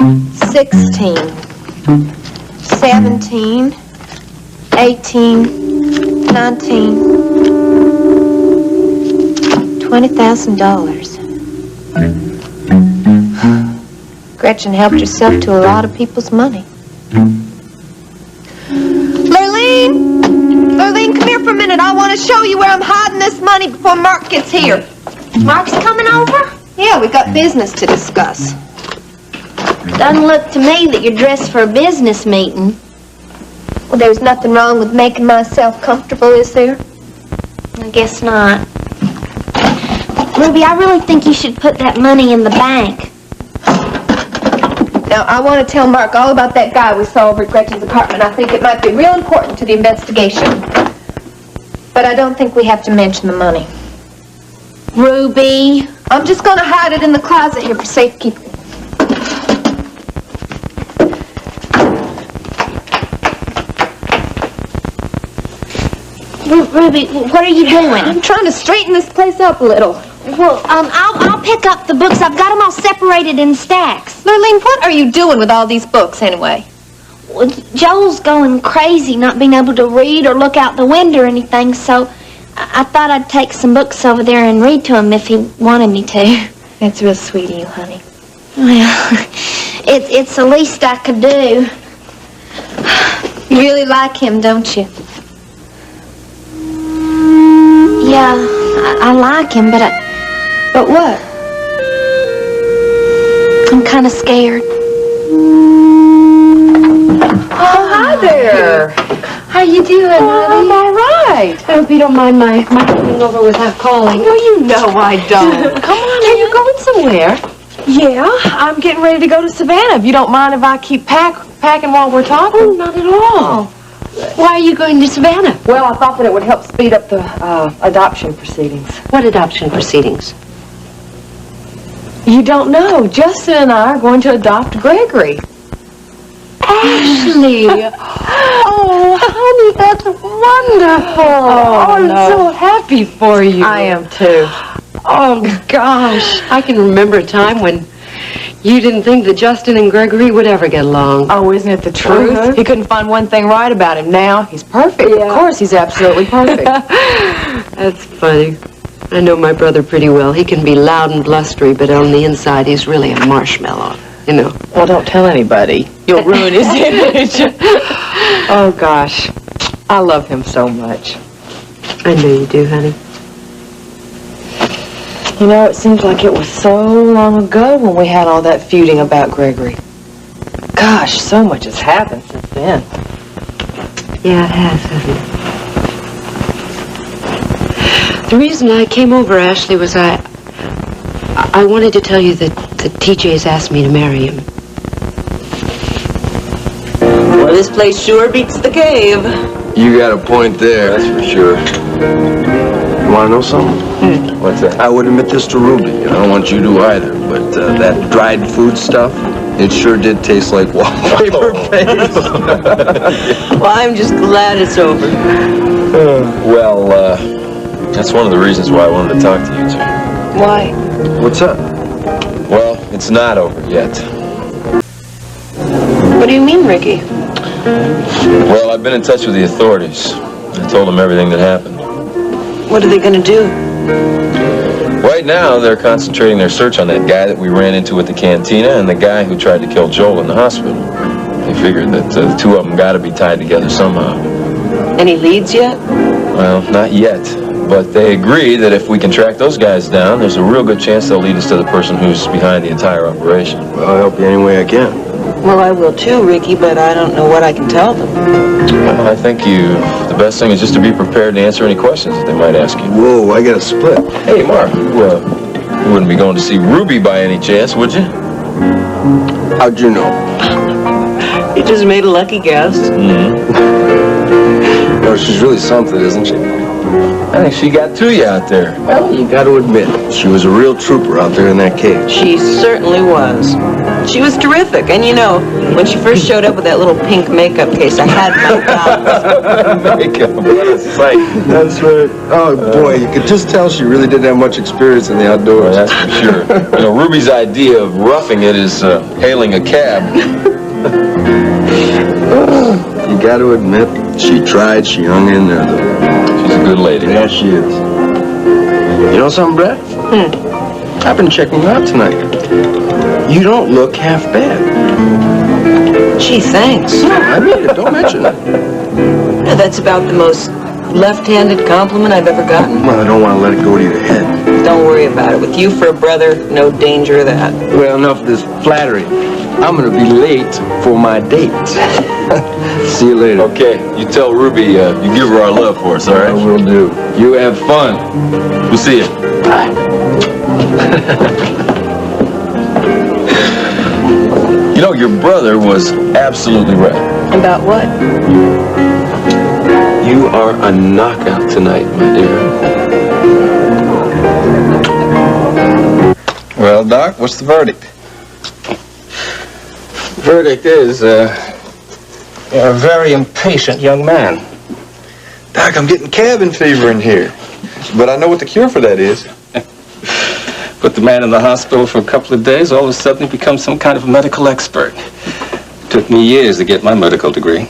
16, 17, 18, 19, $20,000. Gretchen helped herself to a lot of people's money. Lurleen, come here for a minute. I want to show you where I'm hiding this money before Mark gets here. Mark's coming over? Yeah, we got business to discuss. Doesn't look to me that you're dressed for a business meeting. Well, there's nothing wrong with making myself comfortable, is there? I guess not. Ruby, I really think you should put that money in the bank. Now, I want to tell Mark all about that guy we saw over at Gretchen's apartment. I think it might be real important to the investigation. But I don't think we have to mention the money. Ruby. I'm just going to hide it in the closet here for safekeeping. Ruby, what are you doing? I'm trying to straighten this place up a little. Well, I'll pick up the books. I've got them all separated in stacks. Lurleen, what are you doing with all these books anyway? Well, Joel's going crazy, not being able to read or look out the window or anything, so I thought I'd take some books over there and read to him if he wanted me to. That's real sweet of you, honey. Well, it's the least I could do. You really like him, don't you? Yeah, I like him, but But what? I'm kind of scared. Oh, hi there. How you doing, honey? I'm all right. I hope you don't mind my coming over without calling. No, you know I don't. Come on, are you going somewhere? Yeah, I'm getting ready to go to Savannah. If you don't mind if I keep packing while we're talking. Oh, not at all. Why are you going to Savannah? Well, I thought that it would help speed up the adoption proceedings. What adoption proceedings? You don't know. Justin and I are going to adopt Gregory. Ashley. Oh, honey, that's wonderful. Oh, I'm no. so happy for you. I am too. Oh, gosh. I can remember a time when you didn't think that Justin and Gregory would ever get along. Oh, isn't it the truth? Uh-huh. He couldn't find one thing right about him. Now he's perfect. Yeah. Of course, he's absolutely perfect. That's funny. I know my brother pretty well. He can be loud and blustery, but on the inside, he's really a marshmallow, you know. Well, don't tell anybody. You'll ruin his image. Oh, gosh. I love him so much. I know you do, honey. You know, it seems like it was so long ago when we had all that feuding about Gregory. Gosh, so much has happened since then. Yeah, it has, hasn't it? The reason I came over, Ashley, was I wanted to tell you that TJ's asked me to marry him. Well, this place sure beats the cave. You got a point there, that's for sure. You want to know something? What's that? I would admit this to Ruby, and I don't want you to either, but that dried food stuff, it sure did taste like wallpaper paste. Well, I'm just glad it's over. That's one of the reasons why I wanted to talk to you two. Why? What's up? Well, it's not over yet. What do you mean, Ricky? Well, I've been in touch with the authorities. I told them everything that happened. What are they going to do? Right now, they're concentrating their search on that guy that we ran into at the cantina and the guy who tried to kill Joel in the hospital. They figured that the two of them got to be tied together somehow. Any leads yet? Well, not yet. But they agree that if we can track those guys down, there's a real good chance they'll lead us to the person who's behind the entire operation. Well, I'll help you any way I can. Well, I will too, Ricky, but I don't know what I can tell them. Well, I think the best thing is just to be prepared to answer any questions that they might ask you. Whoa, I got a split. Hey, Mark, you wouldn't be going to see Ruby by any chance, would you? How'd you know? You just made a lucky guess. Mm-hmm. No, she's really something, isn't she? I think she got to you out there. Well, you got to admit, she was a real trooper out there in that cage. She certainly was. She was terrific. And you know, when she first showed up with that little pink makeup case, I had my doubts. Makeup, what a sight. That's right. Oh, boy, you could just tell she really didn't have much experience in the outdoors. Well, that's for sure. You know, Ruby's idea of roughing it is hailing a cab. You got to admit, she tried, she hung in there, though. She's a good lady. Yeah, she is. You know something, Brett? I've been checking you out tonight. You don't look half bad. Gee, thanks. No, I mean it. Don't mention it. Yeah, that's about the most left-handed compliment I've ever gotten. Well, I don't want to let it go to your head. Don't worry about it. With you for a brother, no danger of that. Well, enough of this flattery. I'm going to be late for my date. See you later. Okay, you tell Ruby you give her our love for us, all I right? will do. You have fun. We'll see you. You know, your brother was absolutely right. About what? You are a knockout tonight, my dear. Well, Doc, what's the verdict? Verdict is, you're a very impatient young man. Doc, I'm getting cabin fever in here. But I know what the cure for that is. Put the man in the hospital for a couple of days, all of a sudden he becomes some kind of medical expert. Took me years to get my medical degree.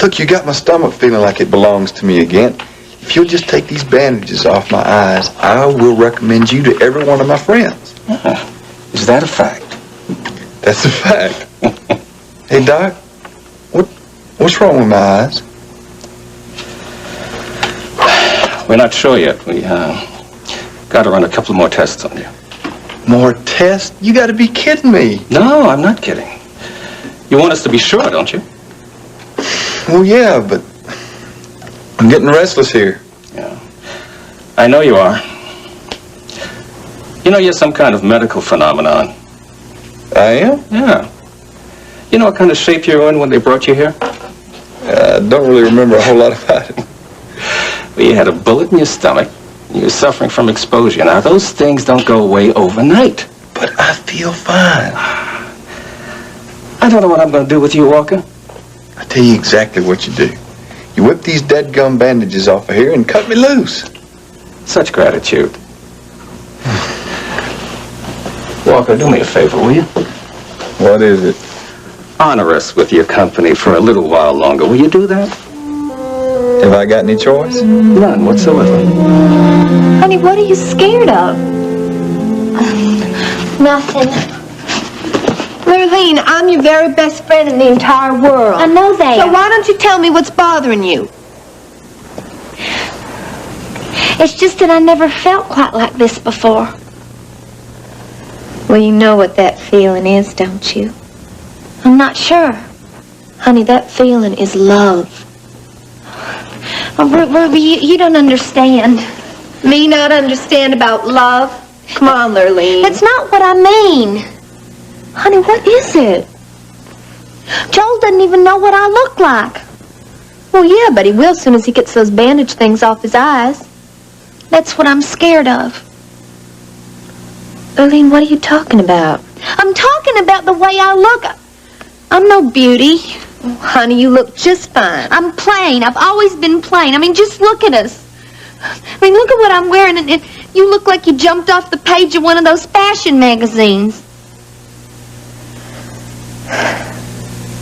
Look, you got my stomach feeling like it belongs to me again. If you'll just take these bandages off my eyes, I will recommend you to every one of my friends. Is that a fact? That's a fact. Hey, Doc, what's wrong with my eyes? We're not sure yet. We got to run a couple more tests on you. More tests? You got to be kidding me. No, I'm not kidding. You want us to be sure, don't you? Well, yeah, but I'm getting restless here. Yeah. I know you are. You know, you're some kind of medical phenomenon. I am? Yeah. You know what kind of shape you were in when they brought you here? I don't really remember a whole lot about it. Well, you had a bullet in your stomach. You were suffering from exposure. Now, those things don't go away overnight. But I feel fine. I don't know what I'm going to do with you, Walker. I tell you exactly what you do. You whip these dead gum bandages off of here and cut me loose. Such gratitude. Walker, do me a favor, will you? What is it? Honor us with your company for a little while longer. Will you do that? Have I got any choice? None whatsoever. Honey, what are you scared of? Nothing. Lurleen, I'm your very best friend in the entire world. I know that. So why don't you tell me what's bothering you? It's just that I never felt quite like this before. Well, you know what that feeling is, don't you? I'm not sure. Honey, that feeling is love. Oh, Ruby, you don't understand. Me not understand about love? Come on, Lurleen. That's not what I mean. Honey, what is it? Joel doesn't even know what I look like. Well, yeah, but he will as soon as he gets those bandage things off his eyes. That's what I'm scared of. Lurleen, what are you talking about? I'm talking about the way I look. I'm no beauty. Oh, honey, you look just fine. I'm plain. I've always been plain. I mean, just look at us. I mean, look at what I'm wearing, and you look like you jumped off the page of one of those fashion magazines.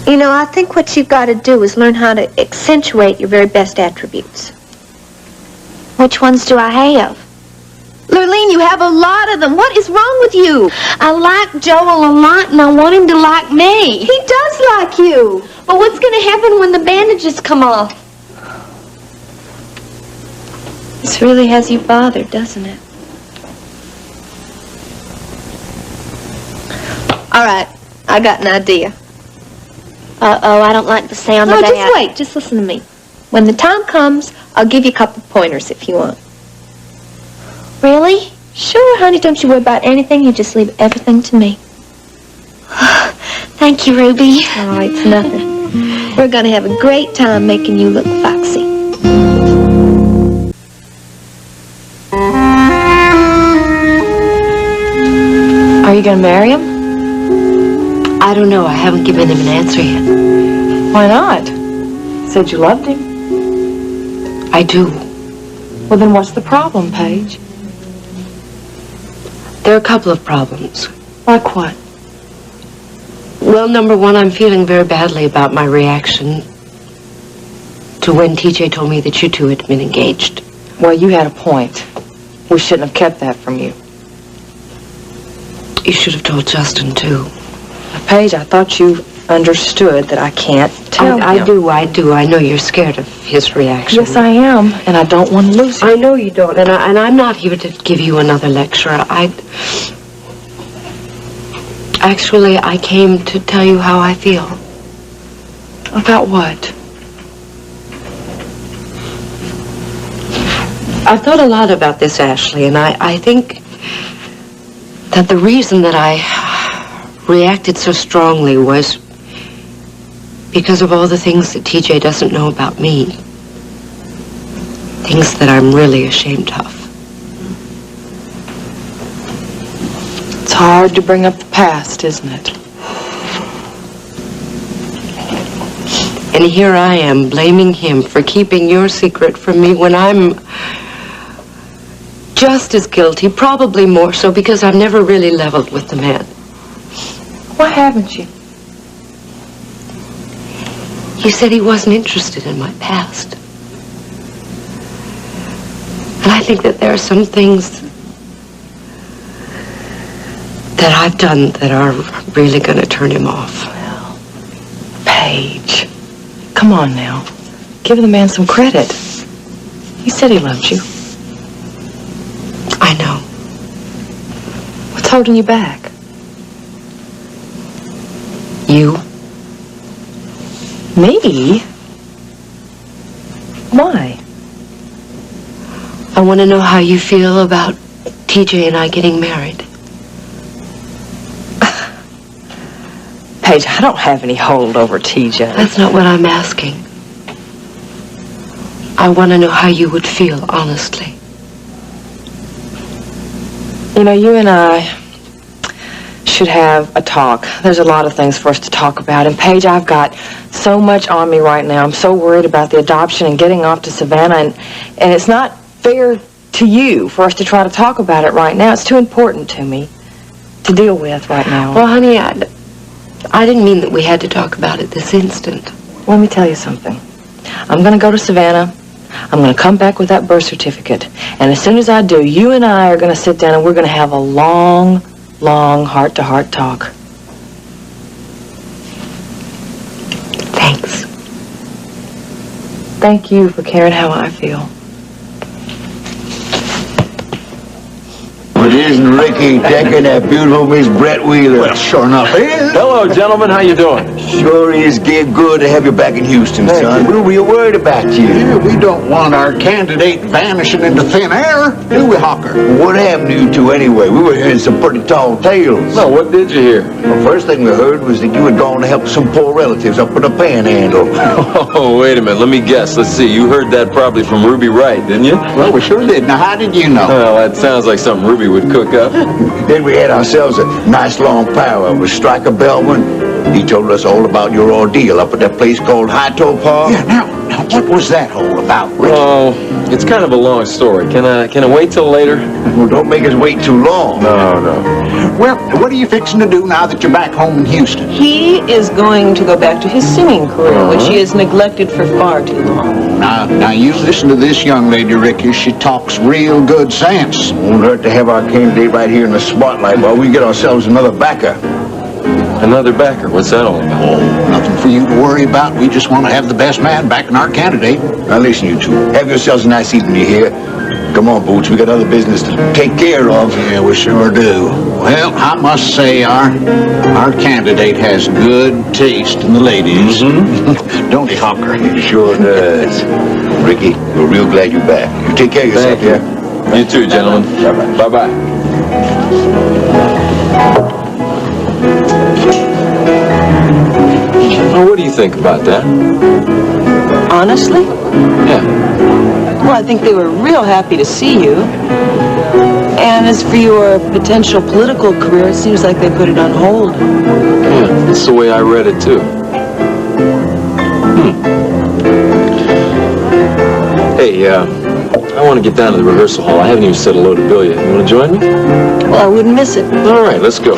You know, I think what you've got to do is learn how to accentuate your very best attributes. Which ones do I have? Lurleen, you have a lot of them. What is wrong with you? I like Joel a lot, and I want him to like me. He does like you. But what's going to happen when the bandages come off? This really has you bothered, doesn't it? All right, I got an idea. Uh-oh, I don't like the sound No, of that. just wait. Just listen to me. When the time comes, I'll give you a couple pointers if you want. Really? Sure, honey. Don't you worry about anything. You just leave everything to me. Thank you, Ruby. Oh, it's nothing. We're going to have a great time making you look foxy. Are you going to marry him? I don't know. I haven't given him an answer yet. Why not? Said you loved him. I do. Well, then what's the problem, Paige? There are a couple of problems. Like what? Well, number one, I'm feeling very badly about my reaction to when TJ told me that you two had been engaged. Well, you had a point. We shouldn't have kept that from you. You should have told Justin, too. Paige, I thought you understood that I can't tell him. I do. I know you're scared of his reaction. Yes, I am, and I don't want to lose him. I know you don't, and I'm not here to give you another lecture. Actually, I came to tell you how I feel. About what? I've thought a lot about this, Ashley, and I think that the reason that I reacted so strongly was because of all the things that TJ doesn't know about me. Things that I'm really ashamed of. It's hard to bring up the past, isn't it? And here I am blaming him for keeping your secret from me when I'm just as guilty, probably more so, because I've never really leveled with the man. Why haven't you? He said he wasn't interested in my past. And I think that there are some things that I've done that are really going to turn him off. Well, Paige, come on now. Give the man some credit. He said he loved you. I know. What's holding you back? You? Me? Why? I want to know how you feel about TJ and I getting married. Paige, I don't have any hold over TJ. That's not what I'm asking. I want to know how you would feel, honestly. You know, you and I should have a talk. There's a lot of things for us to talk about. And Paige, I've got so much on me right now. I'm so worried about the adoption and getting off to Savannah. And it's not fair to you for us to try to talk about it right now. It's too important to me to deal with right now. Well, honey, I didn't mean that we had to talk about it this instant. Let me tell you something. I'm going to go to Savannah. I'm going to come back with that birth certificate. And as soon as I do, you and I are going to sit down and we're going to have a long heart-to-heart talk. Thanks. Thank you for caring how I feel. But isn't Ricky taking that beautiful Miss Brett Wheeler? Well, sure enough is. Hello, gentlemen. How you doing? Sure is, Gib. Good to have you back in Houston, son. We're real worried about you. Yeah, we don't want our candidate vanishing into thin air, do we, Hawker? What happened to you two anyway? We were hearing some pretty tall tales. No, what did you hear? The first thing we heard was that you had gone to help some poor relatives up in the Panhandle. Oh, wait a minute. Let me guess. Let's see. You heard that probably from Ruby Wright, didn't you? Well, we sure did. Now, how did you know? Well, that sounds like something Ruby would cook up. Then we had ourselves a nice long powwow with Stryker Bellman. He told us all about your ordeal up at that place called High-Toe Park. Yeah, now, what was that all about, Ricky? Oh, it's kind of a long story. Can I wait till later? Well, don't make us wait too long. No. Well, what are you fixing to do now that you're back home in Houston? He is going to go back to his singing career, which he has neglected for far too long. Now, you listen to this young lady, Ricky. She talks real good sense. Won't hurt to have our candidate right here in the spotlight while we get ourselves another backer. Another backer. What's that all about? Oh, nothing for you to worry about. We just want to have the best man backing our candidate. Now listen, you two. Have yourselves a nice evening, you hear? Come on, Boots. We got other business to take care of. Yeah, we sure do. Well, I must say our candidate has good taste in the ladies. Don't he, Hawker? He sure does. Ricky, we're real glad you're back. You take care of yourself, Thank you. yeah? You too, gentlemen. Bye-bye. Bye-bye. Well, what do you think about that? Honestly? Yeah. Well, I think they were real happy to see you. And as for your potential political career, it seems like they put it on hold. Yeah, that's the way I read it, too. Hey, I want to get down to the rehearsal hall. I haven't even said hello to Bill yet. You want to join me? Well, I wouldn't miss it. All right, let's go.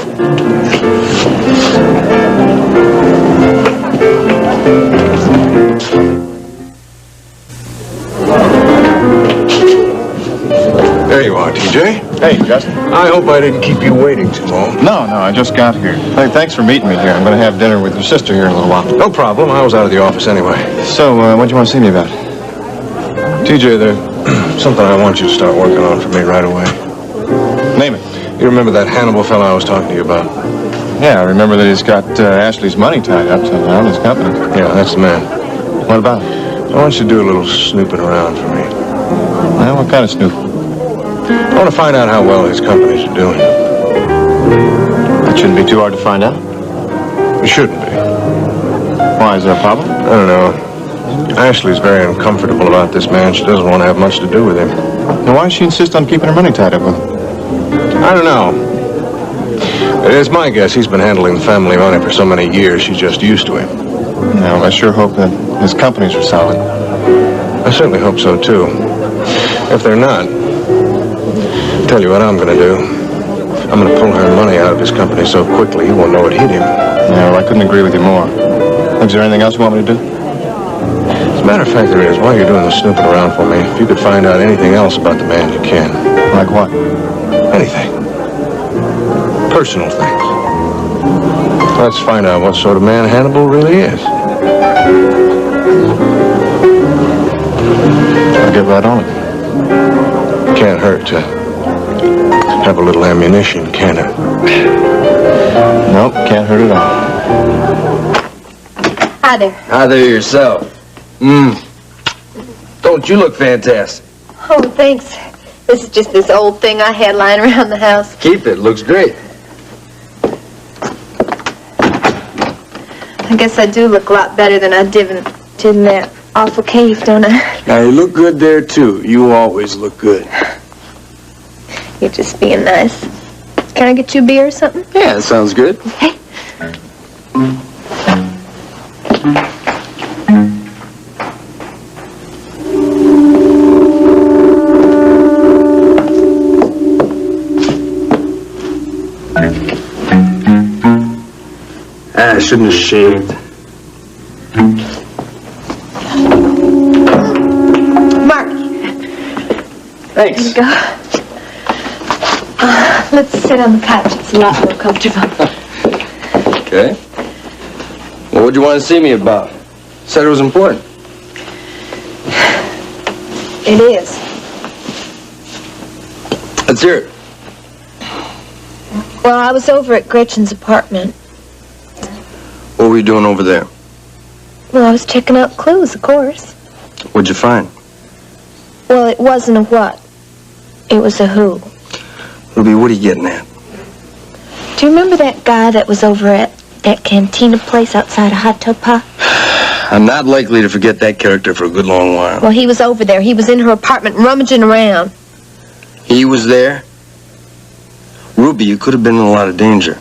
There you are, TJ. Hey, Justin. I hope I didn't keep you waiting too long. No, I just got here. Hey, thanks for meeting me here. I'm going to have dinner with your sister here in a little while. No problem. I was out of the office anyway. So, what do you want to see me about? TJ, there's something I want you to start working on for me right away. Name it. You remember that Hannibal fellow I was talking to you about? Yeah, I remember that he's got Ashley's money tied up somehow in his company. Yeah, that's the man. What about it? I want you to do a little snooping around for me. Well, what kind of snoop? I want to find out how well his companies are doing. That shouldn't be too hard to find out. It shouldn't be. Why, is there a problem? I don't know. Ashley's very uncomfortable about this man. She doesn't want to have much to do with him. Now, why does she insist on keeping her money tied up with him? I don't know. It is my guess he's been handling the family money for so many years, she's just used to him. No, I sure hope that his companies are solid. I certainly hope so, too. If they're not, I'll tell you what I'm going to do. I'm going to pull her money out of his company so quickly he won't know it hit him. Yeah, well, I couldn't agree with you more. Is there anything else you want me to do? As a matter of fact, there is. While you're doing the snooping around for me, if you could find out anything else about the man, you can. Like what? Anything. Personal things. Let's find out what sort of man Hannibal really is. I'll get right on it. Can't hurt to have a little ammunition, can it? Nope, can't hurt at all. Hi there. Hi there yourself. Don't you look fantastic? Oh, thanks. This is just this old thing I had lying around the house. Keep it. Looks great. I guess I do look a lot better than I did in that awful cave, don't I? Now, you look good there, too. You always look good. You're just being nice. Can I get you a beer or something? Yeah, that sounds good. Okay. I shouldn't have shaved. Mark. Thanks. There you go. Let's sit on the couch. It's a lot more comfortable. Okay. Well, what'd you want to see me about? Said it was important. It is. Let's hear it. Well, I was over at Gretchen's apartment. What were you doing over there? Well, I was checking out clues, of course. What'd you find? Well, it wasn't a what. It was a who. Ruby, what are you getting at? Do you remember that guy that was over at that cantina place outside of Hot Tub Pie? I'm not likely to forget that character for a good long while. Well, he was over there. He was in her apartment rummaging around. He was there? Ruby, you could have been in a lot of danger.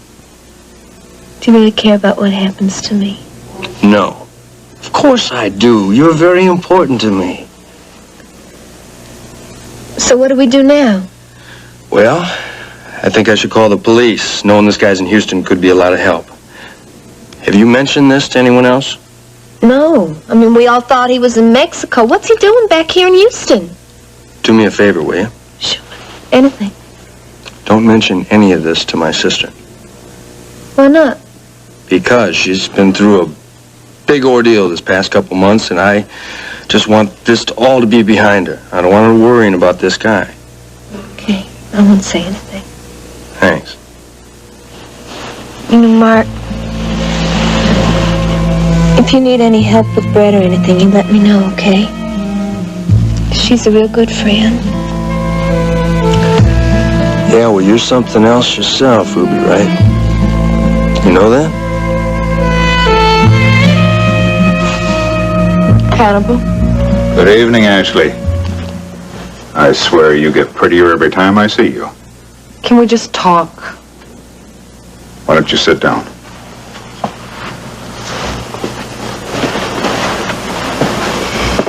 Do you really care about what happens to me? No. Of course I do. You're very important to me. So what do we do now? Well, I think I should call the police. Knowing this guy's in Houston could be a lot of help. Have you mentioned this to anyone else? No. I mean, we all thought he was in Mexico. What's he doing back here in Houston? Do me a favor, will you? Sure. Anything. Don't mention any of this to my sister. Why not? Because she's been through a big ordeal this past couple months, and I just want this all to be behind her. I don't want her worrying about this guy. Okay. I won't say anything. Thanks. You know, Mark, if you need any help with Brett or anything, you let me know, okay? She's a real good friend. Yeah, well, you're something else yourself, Ruby, right? You know that? Hannibal. Good evening, Ashley. I swear you get prettier every time I see you. Can we just talk? Why don't you sit down?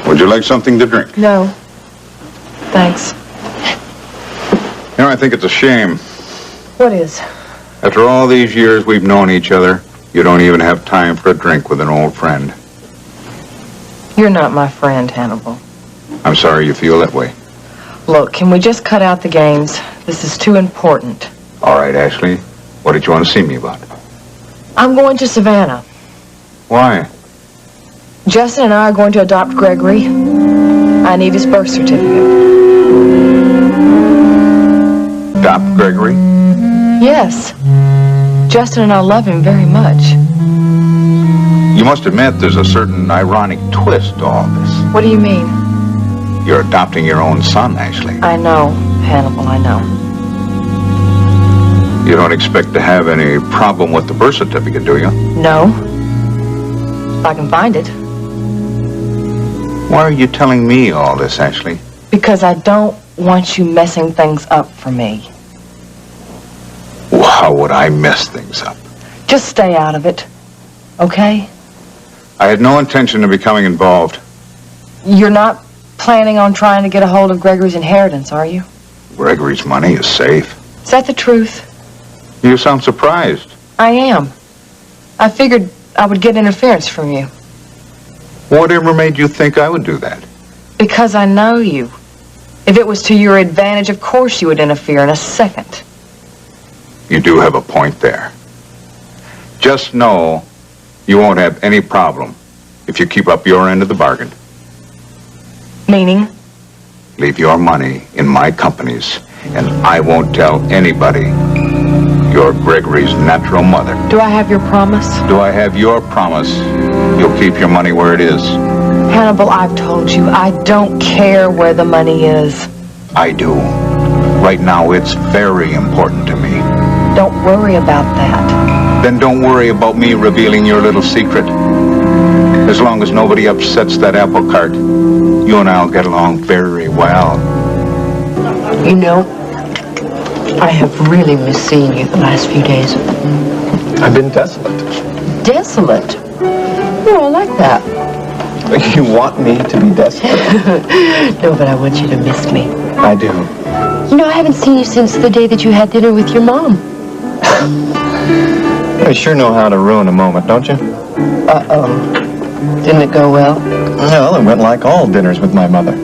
Would you like something to drink? No. Thanks. You know, I think it's a shame. What is? After all these years we've known each other, you don't even have time for a drink with an old friend. You're not my friend, Hannibal. I'm sorry you feel that way. Look, can we just cut out the games? This is too important. All right, Ashley. What did you want to see me about? I'm going to Savannah. Why? Justin and I are going to adopt Gregory. I need his birth certificate. Adopt Gregory? Yes. Justin and I love him very much. You must admit there's a certain ironic twist to all this. What do you mean? You're adopting your own son, Ashley. I know, Hannibal, I know. You don't expect to have any problem with the birth certificate, do you? No. If I can find it. Why are you telling me all this, Ashley? Because I don't want you messing things up for me. Well, how would I mess things up? Just stay out of it, okay? I had no intention of becoming involved. You're not planning on trying to get a hold of Gregory's inheritance, are you? Gregory's money is safe. Is that the truth? You sound surprised. I am. I figured I would get interference from you. Whatever made you think I would do that? Because I know you. If it was to your advantage, of course you would interfere in a second. You do have a point there. Just know you won't have any problem if you keep up your end of the bargain. Meaning? Leave your money in my companies, and I won't tell anybody you're Gregory's natural mother. Do I have your promise? Do I have your promise you'll keep your money where it is? Hannibal, I've told you, I don't care where the money is. I do. Right now, it's very important to me. Don't worry about that. Then don't worry about me revealing your little secret. As long as nobody upsets that apple cart, you and I'll get along very well. You know, I have really missed seeing you the last few days. I've been desolate. Desolate? Oh, I like that. You want me to be desolate? No, but I want you to miss me. I do. You know, I haven't seen you since the day that you had dinner with your mom. You sure know how to ruin a moment, don't you? Uh-oh. Didn't it go well? Well, it went like all dinners with my mother.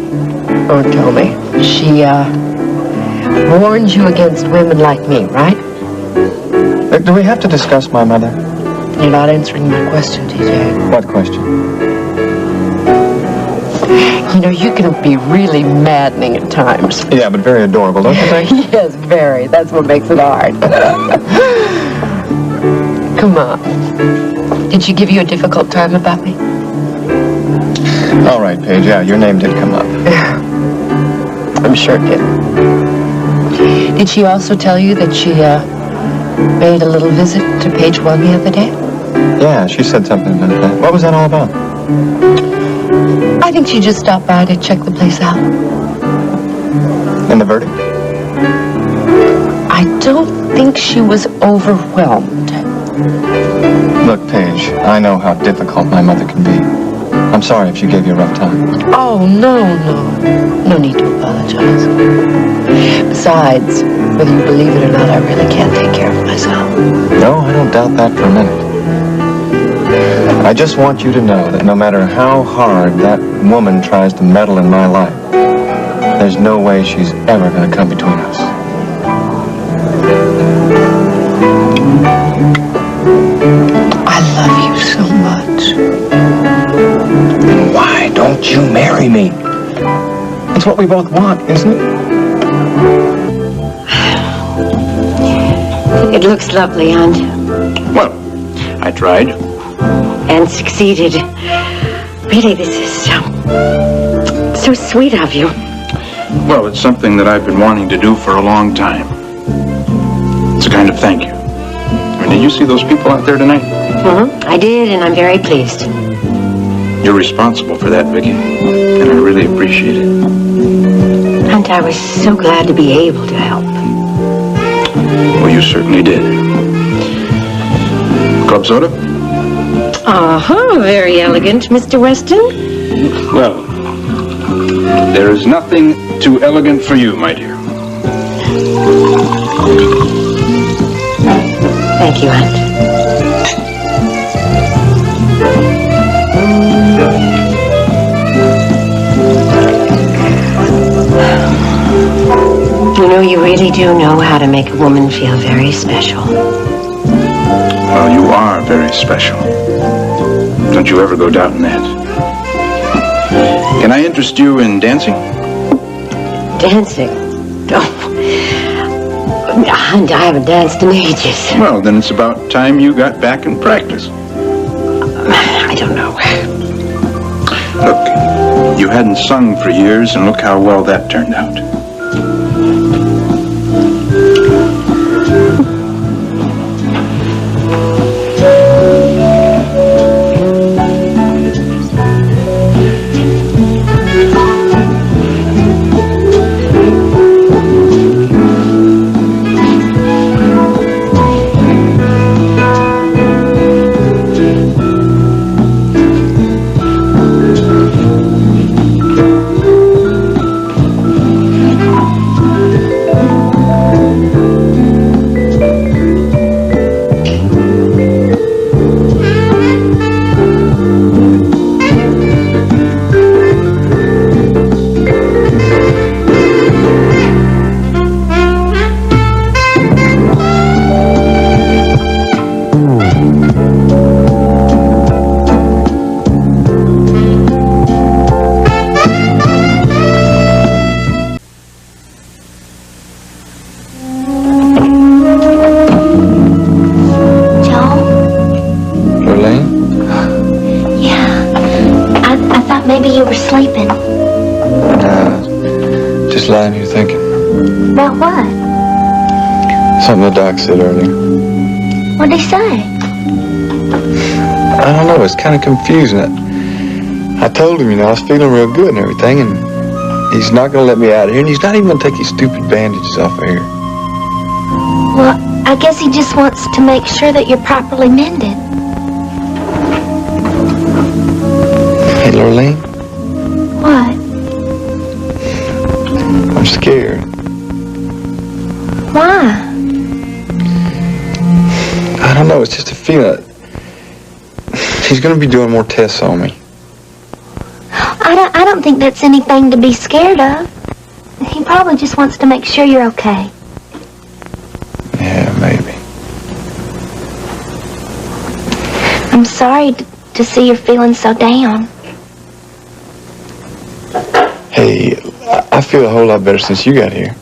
Oh, tell me. She, warned you against women like me, right? Do we have to discuss my mother? You're not answering my question, TJ. What question? You know, you can be really maddening at times. Yeah, but very adorable, don't you think? Yes, very. That's what makes it hard. Come on. Did she give you a difficult time about me? All right, Paige, yeah, your name did come up. I'm sure it did. Did she also tell you that she, made a little visit to page 1 the other day? Yeah, she said something about that. What was that all about? I think she just stopped by to check the place out. And the verdict? I don't think she was overwhelmed. Look, Paige, I know how difficult my mother can be. I'm sorry if she gave you a rough time. Oh, no. No need to apologize. Besides, whether you believe it or not, I really can't take care of myself. No, I don't doubt that for a minute. I just want you to know that no matter how hard that woman tries to meddle in my life, there's no way she's ever going to come between us. I love you so much. Then why don't you marry me? That's what we both want, isn't it? It looks lovely, Aunt. Well, I tried. And succeeded. Really, this is so sweet of you. Well, it's something that I've been wanting to do for a long time. It's a kind of thank you. I mean, did you see those people out there tonight? I did, and I'm very pleased. You're responsible for that, Vicki, and I really appreciate it. Aunt, I was so glad to be able to help. Well, you certainly did. Club soda? Uh-huh, very elegant, Mr. Weston. Well, there is nothing too elegant for you, my dear. Thank you, Aunt. You know, you really do know how to make a woman feel very special. Well, you are very special. Don't you ever go doubting that. Can I interest you in dancing? Dancing? Oh. Aunt, I haven't danced in ages. Well, then it's about time you got back in practice. I don't know. Look, you hadn't sung for years, and look how well that turned out. Lying here thinking. About what? Something the doc said earlier. What'd he say? I don't know, it's kind of confusing. I told him, I was feeling real good and everything, and he's not going to let me out of here, and he's not even going to take his stupid bandages off of here. Well, I guess he just wants to make sure that you're properly mended. Hey, Lurleen? What? I'm scared. Why? I don't know, it's just a feeling. He's going to be doing more tests on me. I don't think that's anything to be scared of. He probably just wants to make sure you're okay. Yeah, maybe. I'm sorry to see you're feeling so down. Hey, I feel a whole lot better since you got here.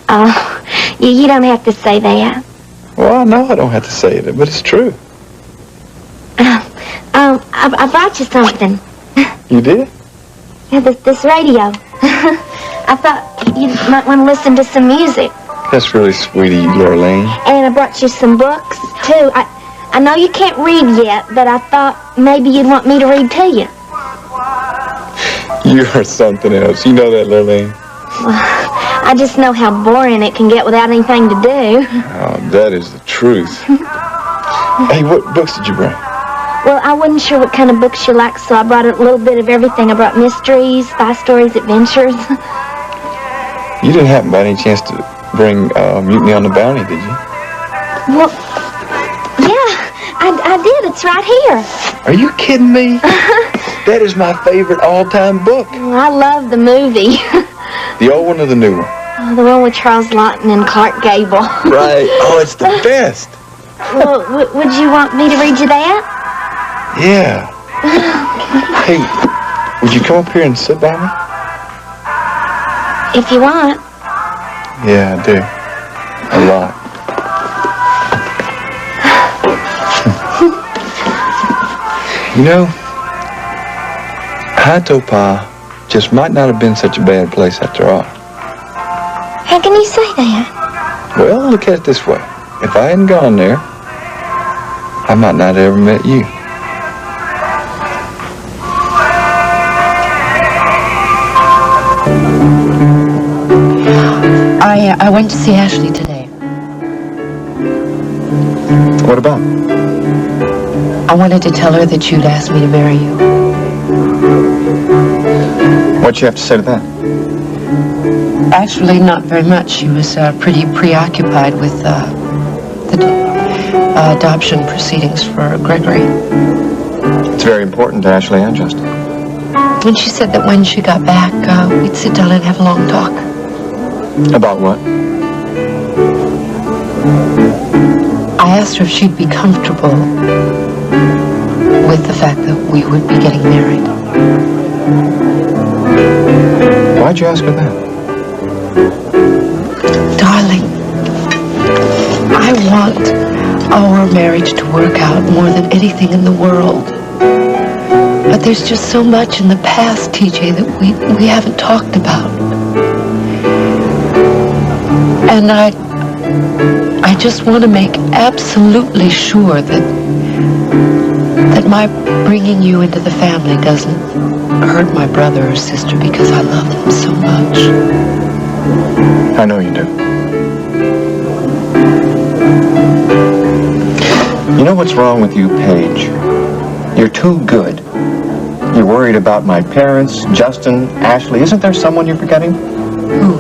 Oh, you don't have to say that. Well, I know I don't have to say it, but it's true. I brought you something. You did? Yeah, this radio. I thought you might want to listen to some music. That's really sweet of you, Lurleen. And I brought you some books, too. I know you can't read yet, but I thought maybe you'd want me to read to you. You are something else. You know that, Lurleen. I just know how boring it can get without anything to do. Oh, that is the truth. Hey, what books did you bring? Well, I wasn't sure what kind of books you liked, so I brought a little bit of everything. I brought mysteries, spy stories, adventures. You didn't happen by any chance to bring Mutiny on the Bounty, did you? Well, yeah, I did. It's right here. Are you kidding me? That is my favorite all-time book. I love the movie. The old one or the new one? Oh, the one with Charles Lawton and Clark Gable. Right. Oh, it's the best. Well, would you want me to read you that? Yeah. Hey, would you come up here and sit by me? If you want. Yeah, I do. A lot. You know, High Topaz just might not have been such a bad place after all. How can you say that? Well, look at it this way. If I hadn't gone there, I might not have ever met you. I went to see Ashley today. What about? I wanted to tell her that you'd asked me to marry you. What'd you have to say to that? Actually, not very much. She was pretty preoccupied with the adoption proceedings for Gregory. It's very important to Ashley and Justin. And she said that when she got back, we'd sit down and have a long talk. About what? I asked her if she'd be comfortable with the fact that we would be getting married. Why'd you ask her that? Darling, I want our marriage to work out more than anything in the world. But there's just so much in the past, TJ, that we haven't talked about. And I just want to make absolutely sure that my bringing you into the family doesn't hurt my brother or sister, because I love them so much. I know you do. You know what's wrong with you, Paige? You're too good. You're worried about my parents, Justin, Ashley. Isn't there someone you're forgetting? Who?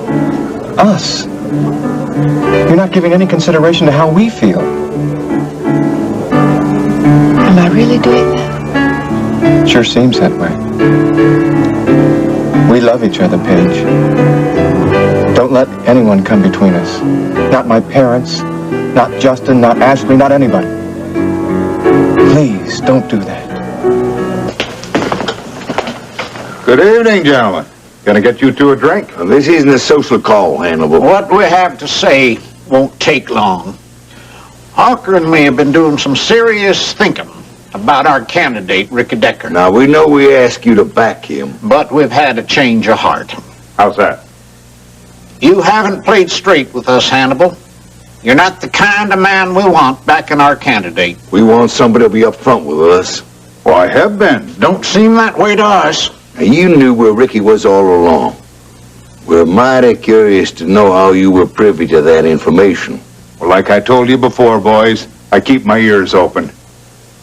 Us. You're not giving any consideration to how we feel. Am I really doing that? Sure seems that way. We love each other, Paige. Don't let anyone come between us. Not my parents, not Justin, not Ashley, not anybody. Please, don't do that. Good evening, gentlemen. Gonna get you two a drink? This isn't a social call, Hannibal. What we have to say won't take long. Hawker and me have been doing some serious thinking about our candidate, Ricky Decker. Now, we know we asked you to back him. But we've had a change of heart. How's that? You haven't played straight with us, Hannibal. You're not the kind of man we want backing our candidate. We want somebody to be up front with us. Well, I have been. Don't seem that way to us. Now, you knew where Ricky was all along. We're mighty curious to know how you were privy to that information. Well, like I told you before, boys, I keep my ears open.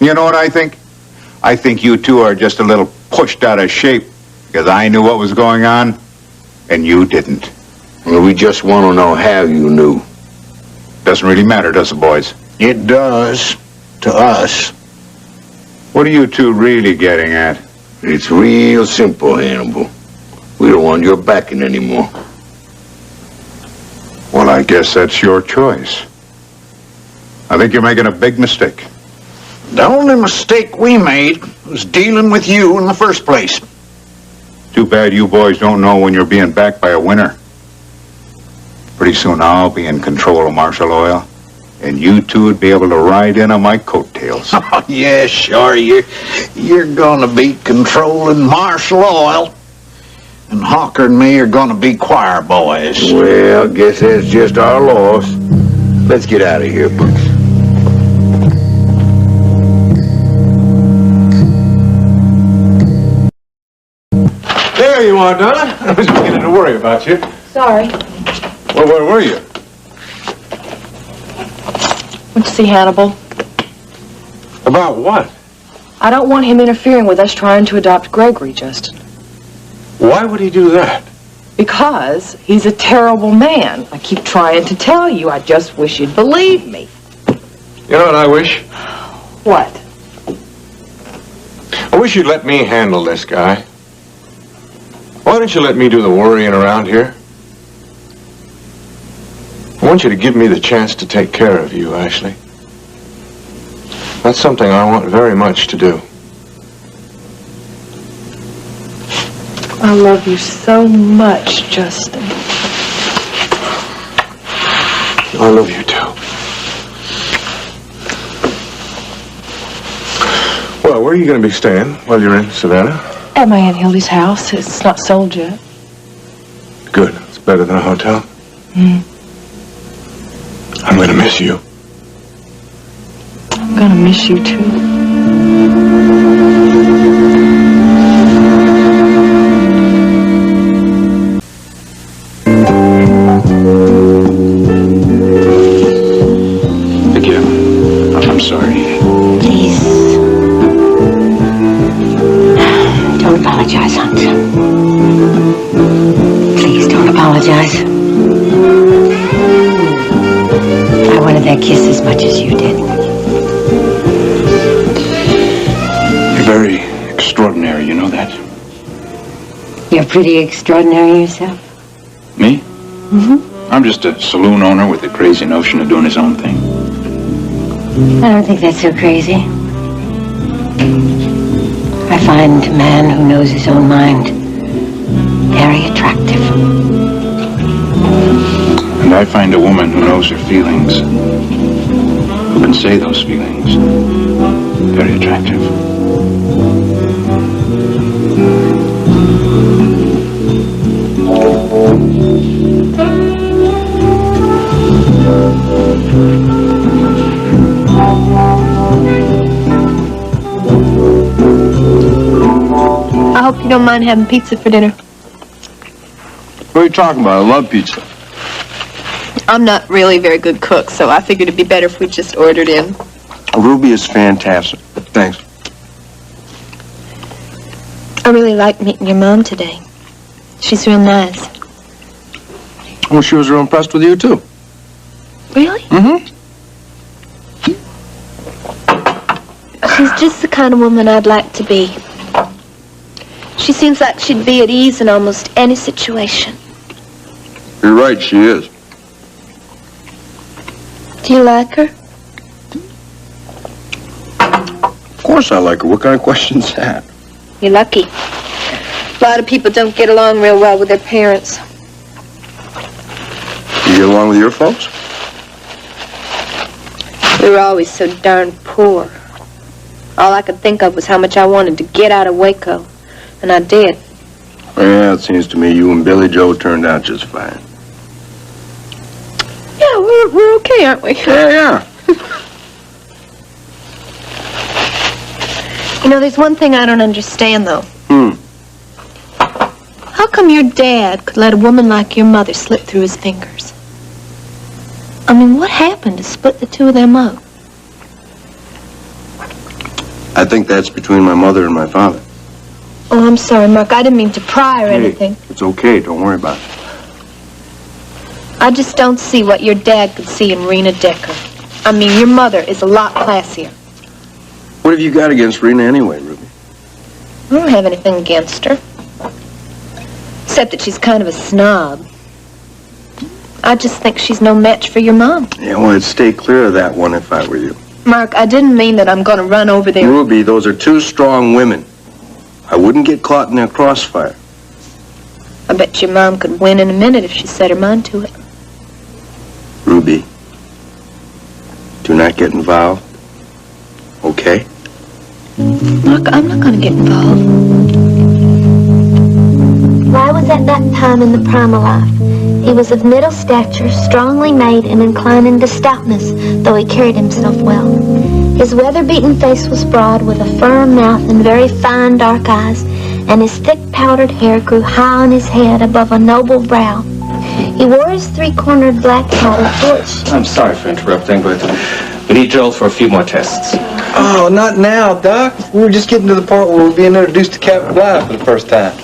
You know what I think? I think you two are just a little pushed out of shape because I knew what was going on and you didn't. Well, we just want to know how you knew. Doesn't really matter, does it, boys? It does. To us. What are you two really getting at? It's real simple, Hannibal. We don't want your backing anymore. Well, I guess that's your choice. I think you're making a big mistake. The only mistake we made was dealing with you in the first place. Too bad you boys don't know when you're being backed by a winner. Pretty soon I'll be in control of Marshall Oil, and you two would be able to ride in on my coattails. Oh, yeah, sure. You're gonna be controlling Marshall Oil, and Hawker and me are gonna be choir boys. Well, guess that's just our loss. Let's get out of here, Brooks. There you are, Donna. I was beginning to worry about you. Sorry. Well, where were you? Went to see Hannibal. About what? I don't want him interfering with us trying to adopt Gregory, Justin. Why would he do that? Because he's a terrible man. I keep trying to tell you. I just wish you'd believe me. You know what I wish? What? I wish you'd let me handle this guy. Why don't you let me do the worrying around here? I want you to give me the chance to take care of you, Ashley. That's something I want very much to do. I love you so much, Justin. I love you too. Well, where are you going to be staying while you're in Savannah? At my Aunt Hildy's house. It's not sold yet. Good. It's better than a hotel. Mm. I'm going to miss you. I'm gonna miss you too. Take care. I wanted that kiss as much as you did. You're very extraordinary, you know that? You're pretty extraordinary yourself. Me? I'm just a saloon owner with a crazy notion of doing his own thing. I don't think that's so crazy. I find a man who knows his own mind very attractive. And I find a woman who knows her feelings, who can say those feelings, very attractive. I hope you don't mind having pizza for dinner. What are you talking about? I love pizza. I'm not really a very good cook, so I figured it'd be better if we just ordered in. Ruby is fantastic. Thanks. I really liked meeting your mom today. She's real nice. Well, she was real impressed with you, too. Really? Mm-hmm. She's just the kind of woman I'd like to be. She seems like she'd be at ease in almost any situation. You're right, she is. Do you like her? Of course I like her. What kind of question's that? You're lucky. A lot of people don't get along real well with their parents. You get along with your folks? We were always so darn poor. All I could think of was how much I wanted to get out of Waco. And I did. Yeah, it seems to me you and Billy Joe turned out just fine. Yeah, we're okay, aren't we? Yeah. You know, there's one thing I don't understand, though. How come your dad could let a woman like your mother slip through his fingers? I mean, what happened to split the two of them up? I think that's between my mother and my father. Oh, I'm sorry, Mark. I didn't mean to pry or anything. It's okay. Don't worry about it. I just don't see what your dad could see in Rena Decker. I mean, your mother is a lot classier. What have you got against Rena anyway, Ruby? I don't have anything against her. Except that she's kind of a snob. I just think she's no match for your mom. Yeah, well, I'd stay clear of that one if I were you. Mark, I didn't mean that I'm going to run over there. Ruby, those are two strong women. I wouldn't get caught in their crossfire. I bet your mom could win in a minute if she set her mind to it. Ruby, do not get involved. Okay? Mark, I'm not going to get involved. Why was at that time in the prime of life? He was of middle stature, strongly made, and inclining to stoutness, though he carried himself well. His weather-beaten face was broad, with a firm mouth and very fine dark eyes, and his thick powdered hair grew high on his head above a noble brow. He wore his three-cornered black hat of which... I'm sorry for interrupting, but we need Joel for a few more tests. Oh, not now, Doc. We were just getting to the part where we're being introduced to Captain Bligh for the first time.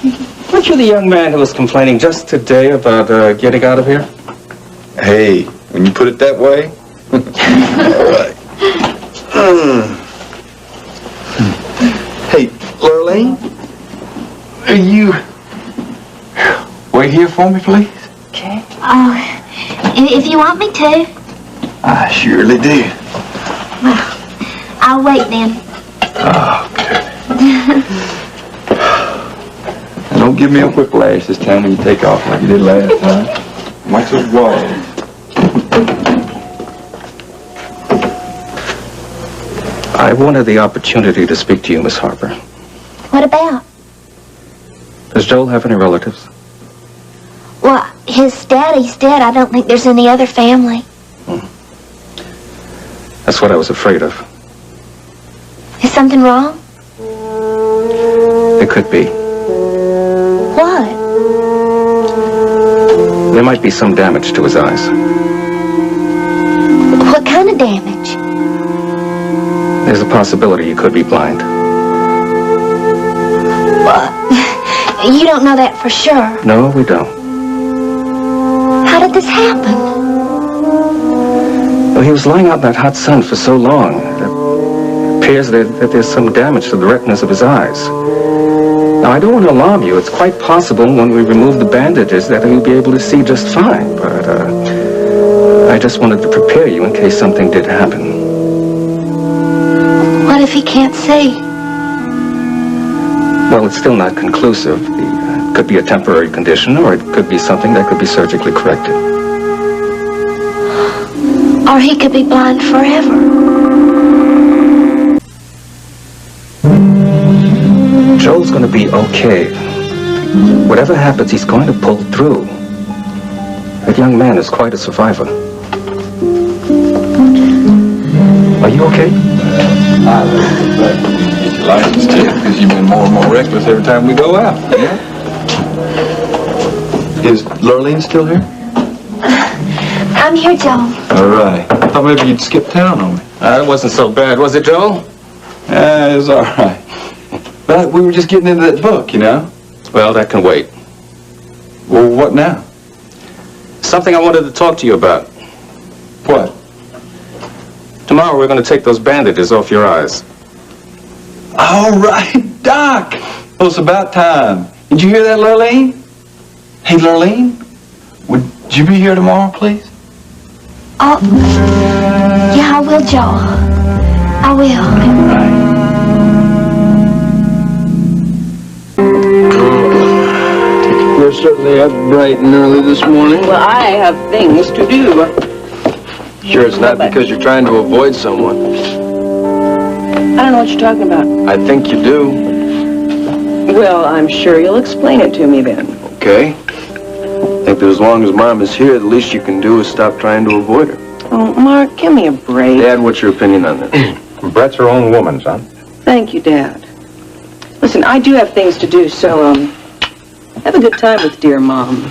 Weren't you the young man who was complaining just today about getting out of here? Hey, when you put it that way. All right. Hey, Lurleen, are you... Wait here for me, please? Okay. Oh, if you want me to. I surely do. Well, I'll wait then. Oh, good. Don't give me a whiplash this time when you take off like you did last time. Like those walls. I wanted the opportunity to speak to you, Miss Harper. What about? Does Joel have any relatives? Well, his daddy's dead. I don't think there's any other family. That's what I was afraid of. Is something wrong? It could be. What? There might be some damage to his eyes. What kind of damage? There's a possibility he could be blind. Well, you don't know that for sure. No, we don't. How did did this happen? Well, he was lying out in that hot sun for so long. It appears that there's some damage to the retinas of his eyes. Now, I don't want to alarm you. It's quite possible when we remove the bandages that he'll be able to see just fine. But I just wanted to prepare you in case something did happen. What if he can't see? Well, it's still not conclusive. It could be a temporary condition, or it could be something that could be surgically corrected. Or he could be blind forever. Joel's going to be okay. Whatever happens, he's going to pull through. That young man is quite a survivor. Are you okay? License too, because you've been more and more reckless every time we go out. Yeah? Is Lurleen still here? I'm here, Joel. All right. I thought maybe you'd skip town on me. It wasn't so bad, was it, Joel? It was all right. But we were just getting into that book, you know? Well, that can wait. Well, what now? Something I wanted to talk to you about. What? Tomorrow we're going to take those bandages off your eyes. All right, Doc. Well, it's about time. Did you hear that, Lurleen? Hey, Lurleen, would you be here tomorrow, please? Oh, yeah, I will, Joel. I will. We're certainly up bright and early this morning. Well, I have things to do. Sure it's not because you're trying to avoid someone. I don't know what you're talking about. I think you do. Well, I'm sure you'll explain it to me then. Okay. I think that as long as Mom is here, the least you can do is stop trying to avoid her. Oh, Mark, give me a break. Dad, what's your opinion on this? Brett's her own woman, son. Thank you, Dad. Listen, I do have things to do, so, have a good time with dear Mom.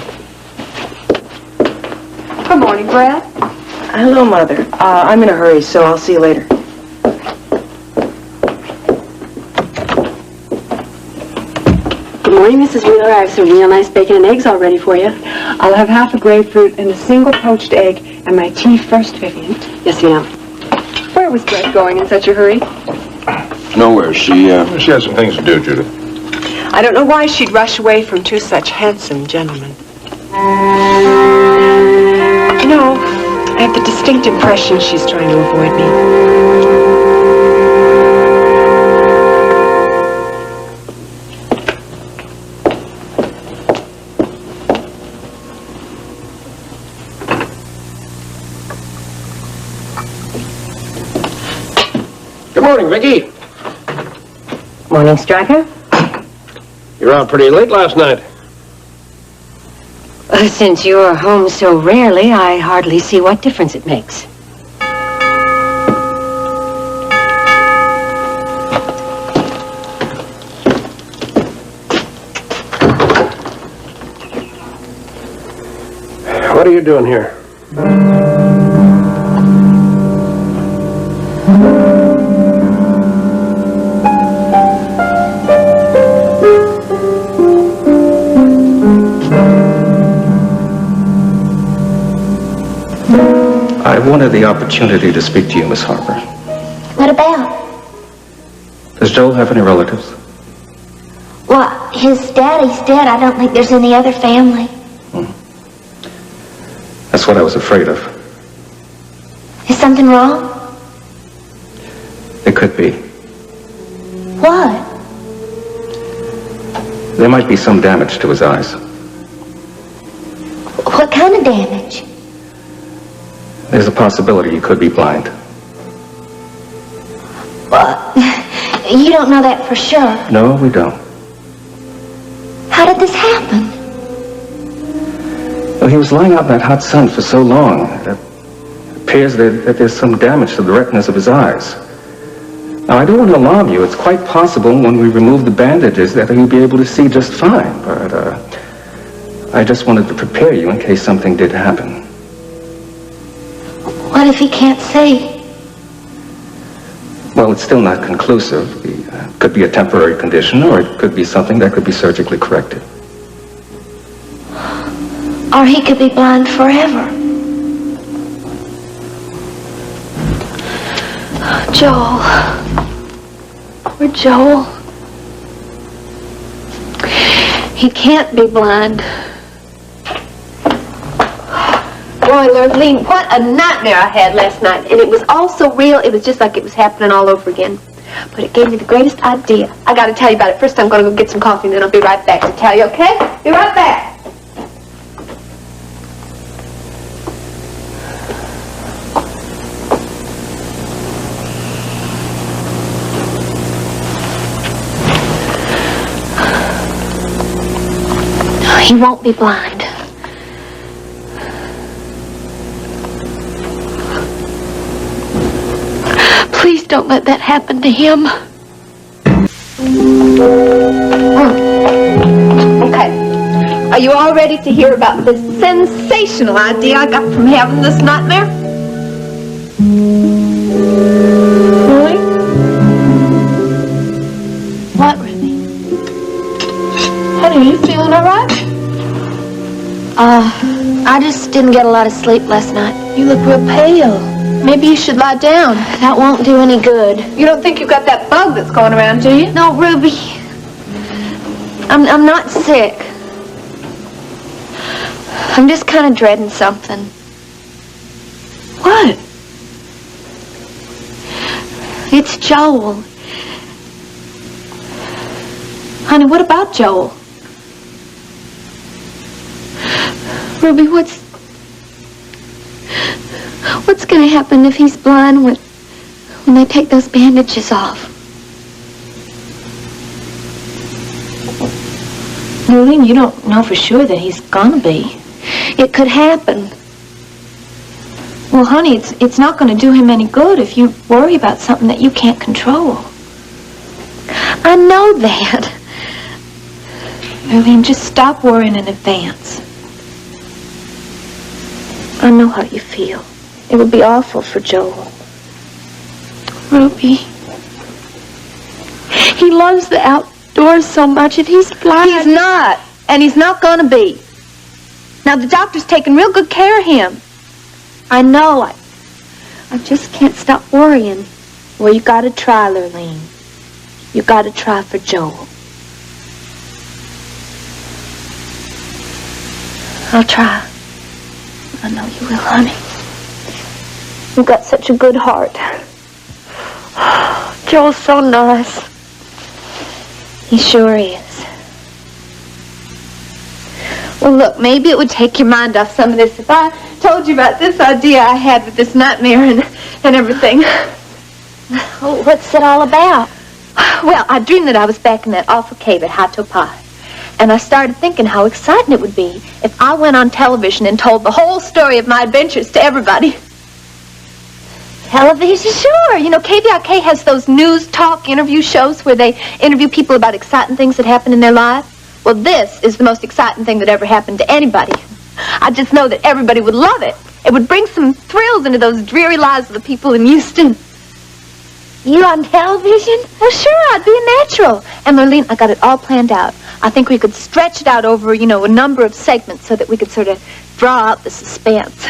Good morning, Brett. Hello, Mother. I'm in a hurry, so I'll see you later. Good morning, Mrs. Wheeler. I have some real nice bacon and eggs all ready for you. I'll have half a grapefruit and a single poached egg and my tea first, Vivian. Yes, ma'am. Where was Brett going in such a hurry? Nowhere. She has some things to do, Judith. I don't know why she'd rush away from two such handsome gentlemen. You know, I have the distinct impression she's trying to avoid me. Good morning, Vicky. Morning, Stryker. You're out pretty late last night. Since you're home so rarely, I hardly see what difference it makes. What are you doing here? I wanted the opportunity to speak to you, Miss Harper. What about? Does Joel have any relatives? Well, his daddy's dead. I don't think there's any other family. That's what I was afraid of. Is something wrong? It could be. What? There might be some damage to his eyes. What kind of damage? There's a possibility he could be blind. Well, you don't know that for sure. No, we don't. How did this happen? Well, he was lying out in that hot sun for so long. It appears that there's some damage to the retinas of his eyes. Now, I don't want to alarm you. It's quite possible when we remove the bandages that he'll be able to see just fine. But I just wanted to prepare you in case something did happen. What if he can't see? Well, it's still not conclusive. It could be a temporary condition, or it could be something that could be surgically corrected. Or he could be blind forever. Joel. Poor Joel. He can't be blind. Boy, Lurleen, what a nightmare I had last night. And it was all so real, it was just like it was happening all over again. But it gave me the greatest idea. I gotta tell you about it. First, I'm gonna go get some coffee, and then I'll be right back to tell you, okay? Be right back. He won't be blind. Please don't let that happen to him. Okay. Are you all ready to hear about this sensational idea I got from having this nightmare? Really? What, Ruby? Honey, are you feeling all right? I just didn't get a lot of sleep last night. You look real pale. Maybe you should lie down. That won't do any good. You don't think you've got that bug that's going around, do you? No, Ruby. I'm not sick. I'm just kind of dreading something. What? It's Joel. Honey, what about Joel? Ruby, what's going to happen if he's blind when they take those bandages off? Lurleen, you don't know for sure that he's gonna be. It could happen. Well, honey, it's not gonna do him any good if you worry about something that you can't control. I know that. Lurleen, just stop worrying in advance. I know how you feel. It would be awful for Joel. Ruby. He loves the outdoors so much, and he's blind. He's not, and he's not gonna be. Now, the doctor's taking real good care of him. I know. I just can't stop worrying. Well, you gotta try, Lurleen. You gotta try for Joel. I'll try. I know you will, honey. You've got such a good heart. Joel's so nice. He sure is. Well, look, maybe it would take your mind off some of this if I told you about this idea I had with this nightmare and everything. Oh, what's it all about? Well, I dreamed that I was back in that awful cave at Hatopai. And I started thinking how exciting it would be if I went on television and told the whole story of my adventures to everybody. Television? Sure. You know, KVIK has those news talk interview shows where they interview people about exciting things that happen in their lives. Well, this is the most exciting thing that ever happened to anybody. I just know that everybody would love it. It would bring some thrills into those dreary lives of the people in Houston. You on television? Well, sure, I'd be a natural. And Lurleen, I got it all planned out. I think we could stretch it out over, you know, a number of segments so that we could sort of draw out the suspense.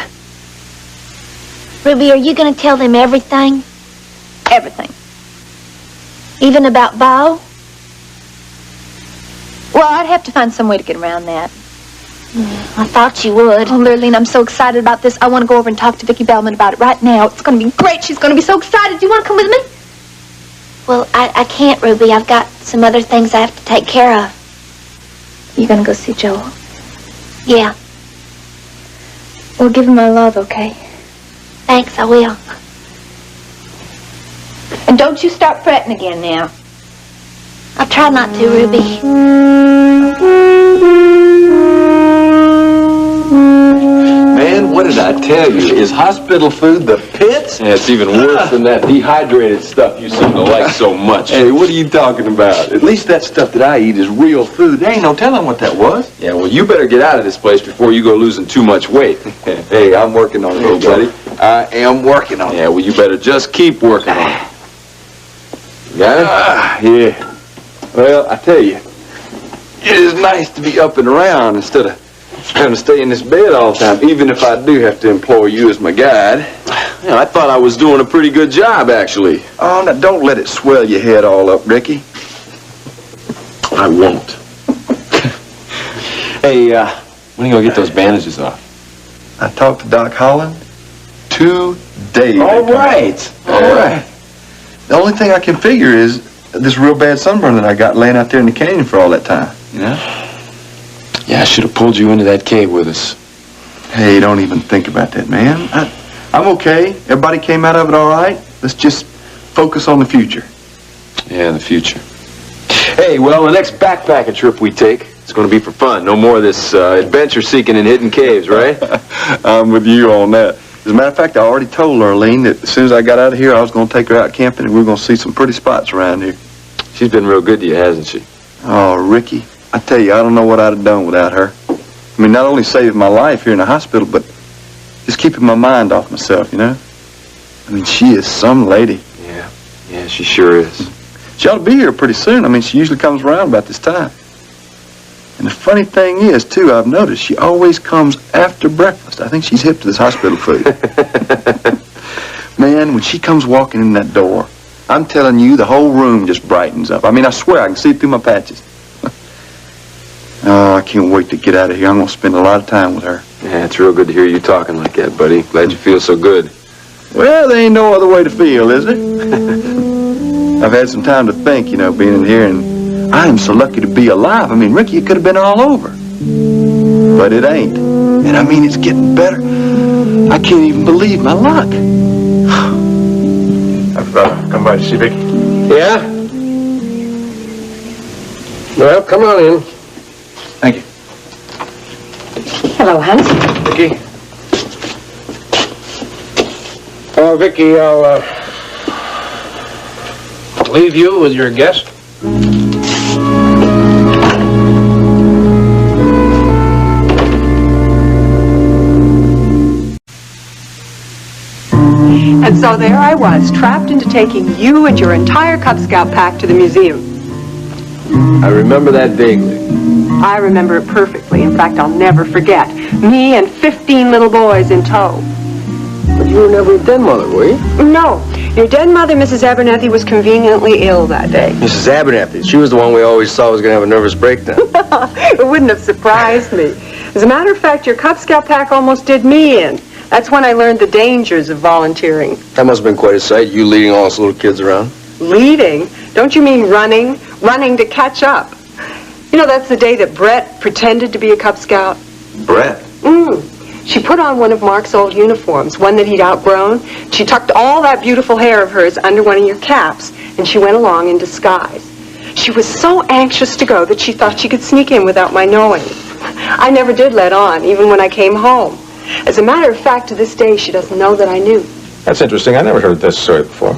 Ruby, are you going to tell them everything? Everything. Even about Bo? Well, I'd have to find some way to get around that. I thought you would. Oh, Lurleen, I'm so excited about this. I want to go over and talk to Vicki Bellman about it right now. It's going to be great. She's going to be so excited. Do you want to come with me? Well, I can't, Ruby. I've got some other things I have to take care of. You going to go see Joel? Yeah. Well, give him my love, okay? Thanks, I will. And don't you start fretting again now. I'll try not to, Ruby. Man, what did I tell you? Is hospital food the pits? Yeah, it's even worse than that dehydrated stuff you seem to like so much. Hey, what are you talking about? At least that stuff that I eat is real food. There ain't no telling what that was. Yeah, well, you better get out of this place before you go losing too much weight. Hey, I'm working on it, buddy. I am working on it. Yeah, well, you better just keep working on it. Got it? Yeah. Well, I tell you, it is nice to be up and around instead of Trying to stay in this bed all the time, even if I do have to employ you as my guide. Yeah, I thought I was doing a pretty good job, actually. Oh, now don't let it swell your head all up, Ricky. I won't. Hey, when are you gonna get those bandages off? I talked to Doc Holland today. All right. The only thing I can figure is this real bad sunburn that I got laying out there in the canyon for all that time, you know? Yeah, I should have pulled you into that cave with us. Hey, don't even think about that, man. I'm okay. Everybody came out of it all right. Let's just focus on the future. Yeah, the future. Hey, well, the next backpacking trip we take, it's going to be for fun. No more of this adventure seeking in hidden caves, right? I'm with you on that. As a matter of fact, I already told Arlene that as soon as I got out of here, I was going to take her out camping, and we were going to see some pretty spots around here. She's been real good to you, hasn't she? Oh, Ricky, I tell you, I don't know what I'd have done without her. I mean, not only saving my life here in the hospital, but just keeping my mind off myself, you know? I mean, she is some lady. Yeah, she sure is. She ought to be here pretty soon. I mean, she usually comes around about this time. And the funny thing is, too, I've noticed she always comes after breakfast. I think she's hip to this hospital food. Man, when she comes walking in that door, I'm telling you, the whole room just brightens up. I mean, I swear I can see it through my patches. Oh, I can't wait to get out of here. I'm going to spend a lot of time with her. Yeah, it's real good to hear you talking like that, buddy. Glad you feel so good. Well, there ain't no other way to feel, is there? I've had some time to think, you know, being in here, and I am so lucky to be alive. I mean, Ricky, it could have been all over. But it ain't. And I mean, it's getting better. I can't even believe my luck. I've come by to see Vicky. Yeah? Well, come on in. Thank you. Hello, Hans. Vicky. Oh, Vicky, I'll leave you with your guest. And so there I was, trapped into taking you and your entire Cub Scout pack to the museum. I remember that vaguely. I remember it perfectly. In fact, I'll never forget. Me and 15 little boys in tow. But you were never a dead mother, were you? No. Your dead mother, Mrs. Abernathy, was conveniently ill that day. Mrs. Abernathy, she was the one we always thought was going to have a nervous breakdown. It wouldn't have surprised me. As a matter of fact, your Cub Scout pack almost did me in. That's when I learned the dangers of volunteering. That must have been quite a sight, you leading all those little kids around. Leading? Don't you mean running? Running to catch up. You know, that's the day that Brett pretended to be a Cub Scout. Brett? She put on one of Mark's old uniforms, one that he'd outgrown. She tucked all that beautiful hair of hers under one of your caps, and she went along in disguise. She was so anxious to go that she thought she could sneak in without my knowing. I never did let on, even when I came home. As a matter of fact, to this day, she doesn't know that I knew. That's interesting. I never heard this story before.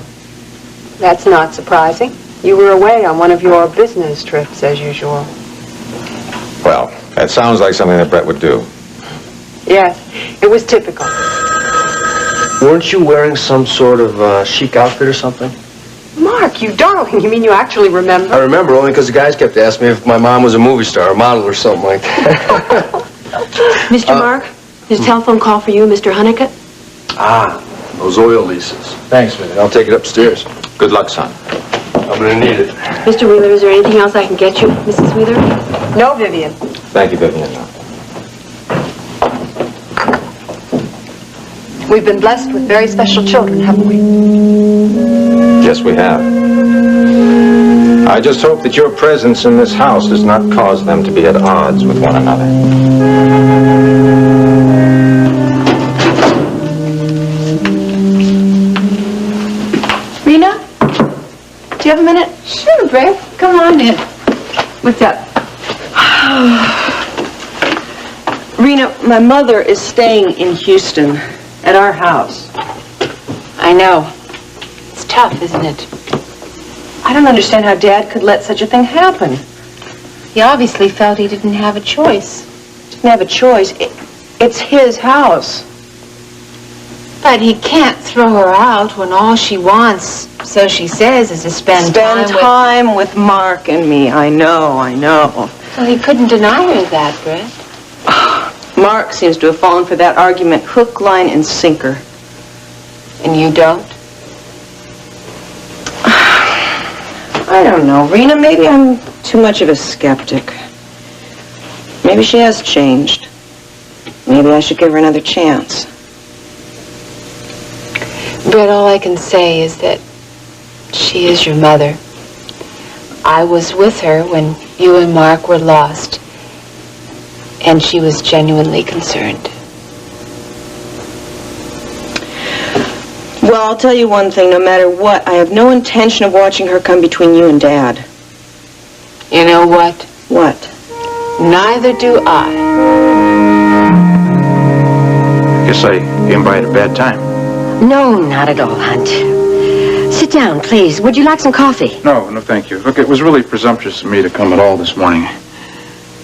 That's not surprising. You were away on one of your business trips, as usual. Well, that sounds like something that Brett would do. Yes, it was typical. Weren't you wearing some sort of chic outfit or something? Mark, you darling. You mean you actually remember? I remember only because the guys kept asking me if my mom was a movie star, a model or something like that. Mr. Mark, there's a telephone call for you, Mr. Honeycutt. Those oil leases. Thanks, man. I'll take it upstairs. Good luck, son. I'm going to need it. Mr. Wheeler, is there anything else I can get you, Mrs. Wheeler? No, Vivian. Thank you, Vivian. We've been blessed with very special children, haven't we? Yes, we have. I just hope that your presence in this house does not cause them to be at odds with one another. Rena? Do you have a minute? Sure, babe. Come on in. What's up? Rena, my mother is staying in Houston at our house. I know. It's tough, isn't it? I don't understand how Dad could let such a thing happen. He obviously felt he didn't have a choice. Didn't have a choice. It's his house. But he can't throw her out when all she wants, so she says, is to spend time with Mark and me. I know. So he couldn't deny her that, Brett. Mark seems to have fallen for that argument hook, line, and sinker. And you don't? I don't know, Rena. Maybe I'm too much of a skeptic. Maybe she has changed. Maybe I should give her another chance. Brett, all I can say is that she is your mother. I was with her when you and Mark were lost, and she was genuinely concerned. Well, I'll tell you one thing. No matter what, I have no intention of watching her come between you and Dad. You know what? What? Neither do I. Guess I came by at a bad time. No, not at all, Hunt. Sit down, please. Would you like some coffee? No, thank you. Look, it was really presumptuous of me to come at all this morning.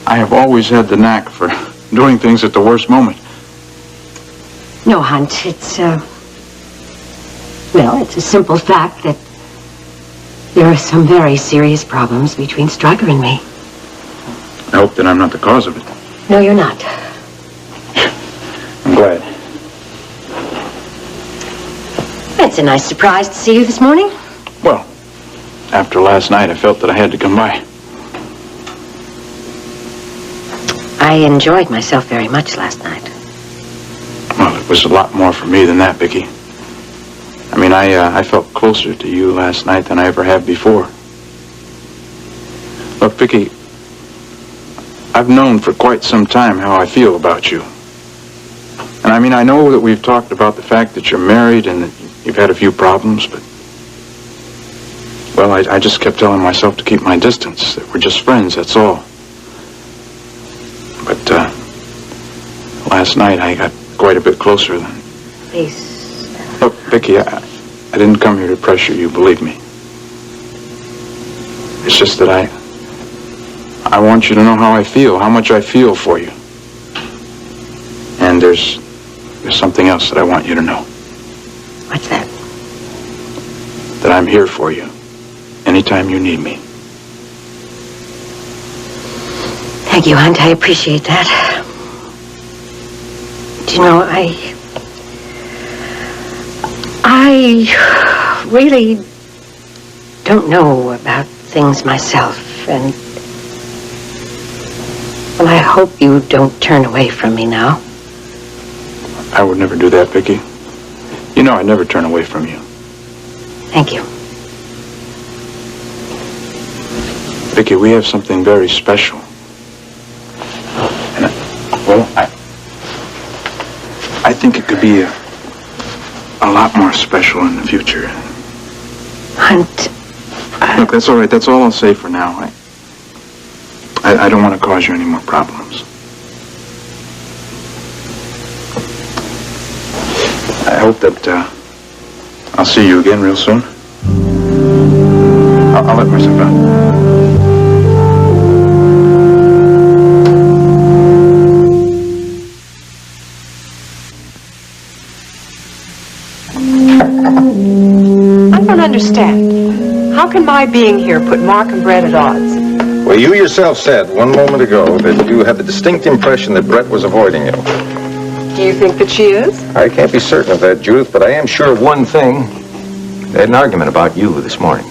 I have always had the knack for doing things at the worst moment. No, Hunt. It's a simple fact that there are some very serious problems between Stryker and me. I hope that I'm not the cause of it. No, you're not. I'm glad. It's a nice surprise to see you this morning. Well, after last night, I felt that I had to come by. I enjoyed myself very much last night. Well, it was a lot more for me than that, Vicki. I mean, I felt closer to you last night than I ever have before. Look, Vicki, I've known for quite some time how I feel about you. And I mean, I know that we've talked about the fact that you're married and that you've had a few problems, but... Well, I just kept telling myself to keep my distance, that we're just friends, that's all. But, last night I got quite a bit closer than... Please. Look, Vicki, I didn't come here to pressure you, believe me. It's just that I want you to know how I feel, how much I feel for you. And there's something else that I want you to know. What's that? That I'm here for you, anytime you need me. Thank you, Hunt. I appreciate that. Do you know, I really don't know about things myself, and... Well, I hope you don't turn away from me now. I would never do that, Vicki. You know I'd never turn away from you. Thank you. Vicki, we have something very special. And, I think it could be a lot more special in the future. Hunt, Look, that's all right. That's all I'll say for now. I don't want to cause you any more problems. I hope that I'll see you again real soon. I'll let myself out. I don't understand. How can my being here put Mark and Brett at odds? Well, you yourself said one moment ago that you had the distinct impression that Brett was avoiding you. Do you think that she is? I can't be certain of that, Judith, but I am sure of one thing. They had an argument about you this morning.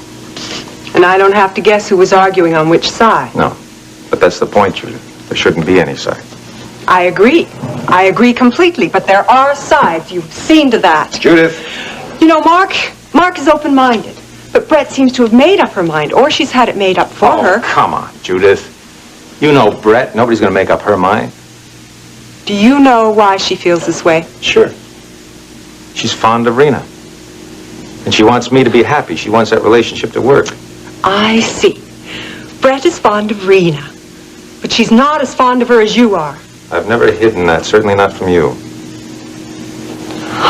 And I don't have to guess who was arguing on which side. No, but that's the point, Judith. There shouldn't be any side. I agree. I agree completely, but there are sides. You've seen to that. Judith! You know, Mark is open-minded. But Brett seems to have made up her mind, or she's had it made up for her. Oh, come on, Judith. You know Brett. Nobody's going to make up her mind. Do you know why she feels this way? Sure. She's fond of Rena. And she wants me to be happy. She wants that relationship to work. I see. Brett is fond of Rena, but she's not as fond of her as you are. I've never hidden that, certainly not from you.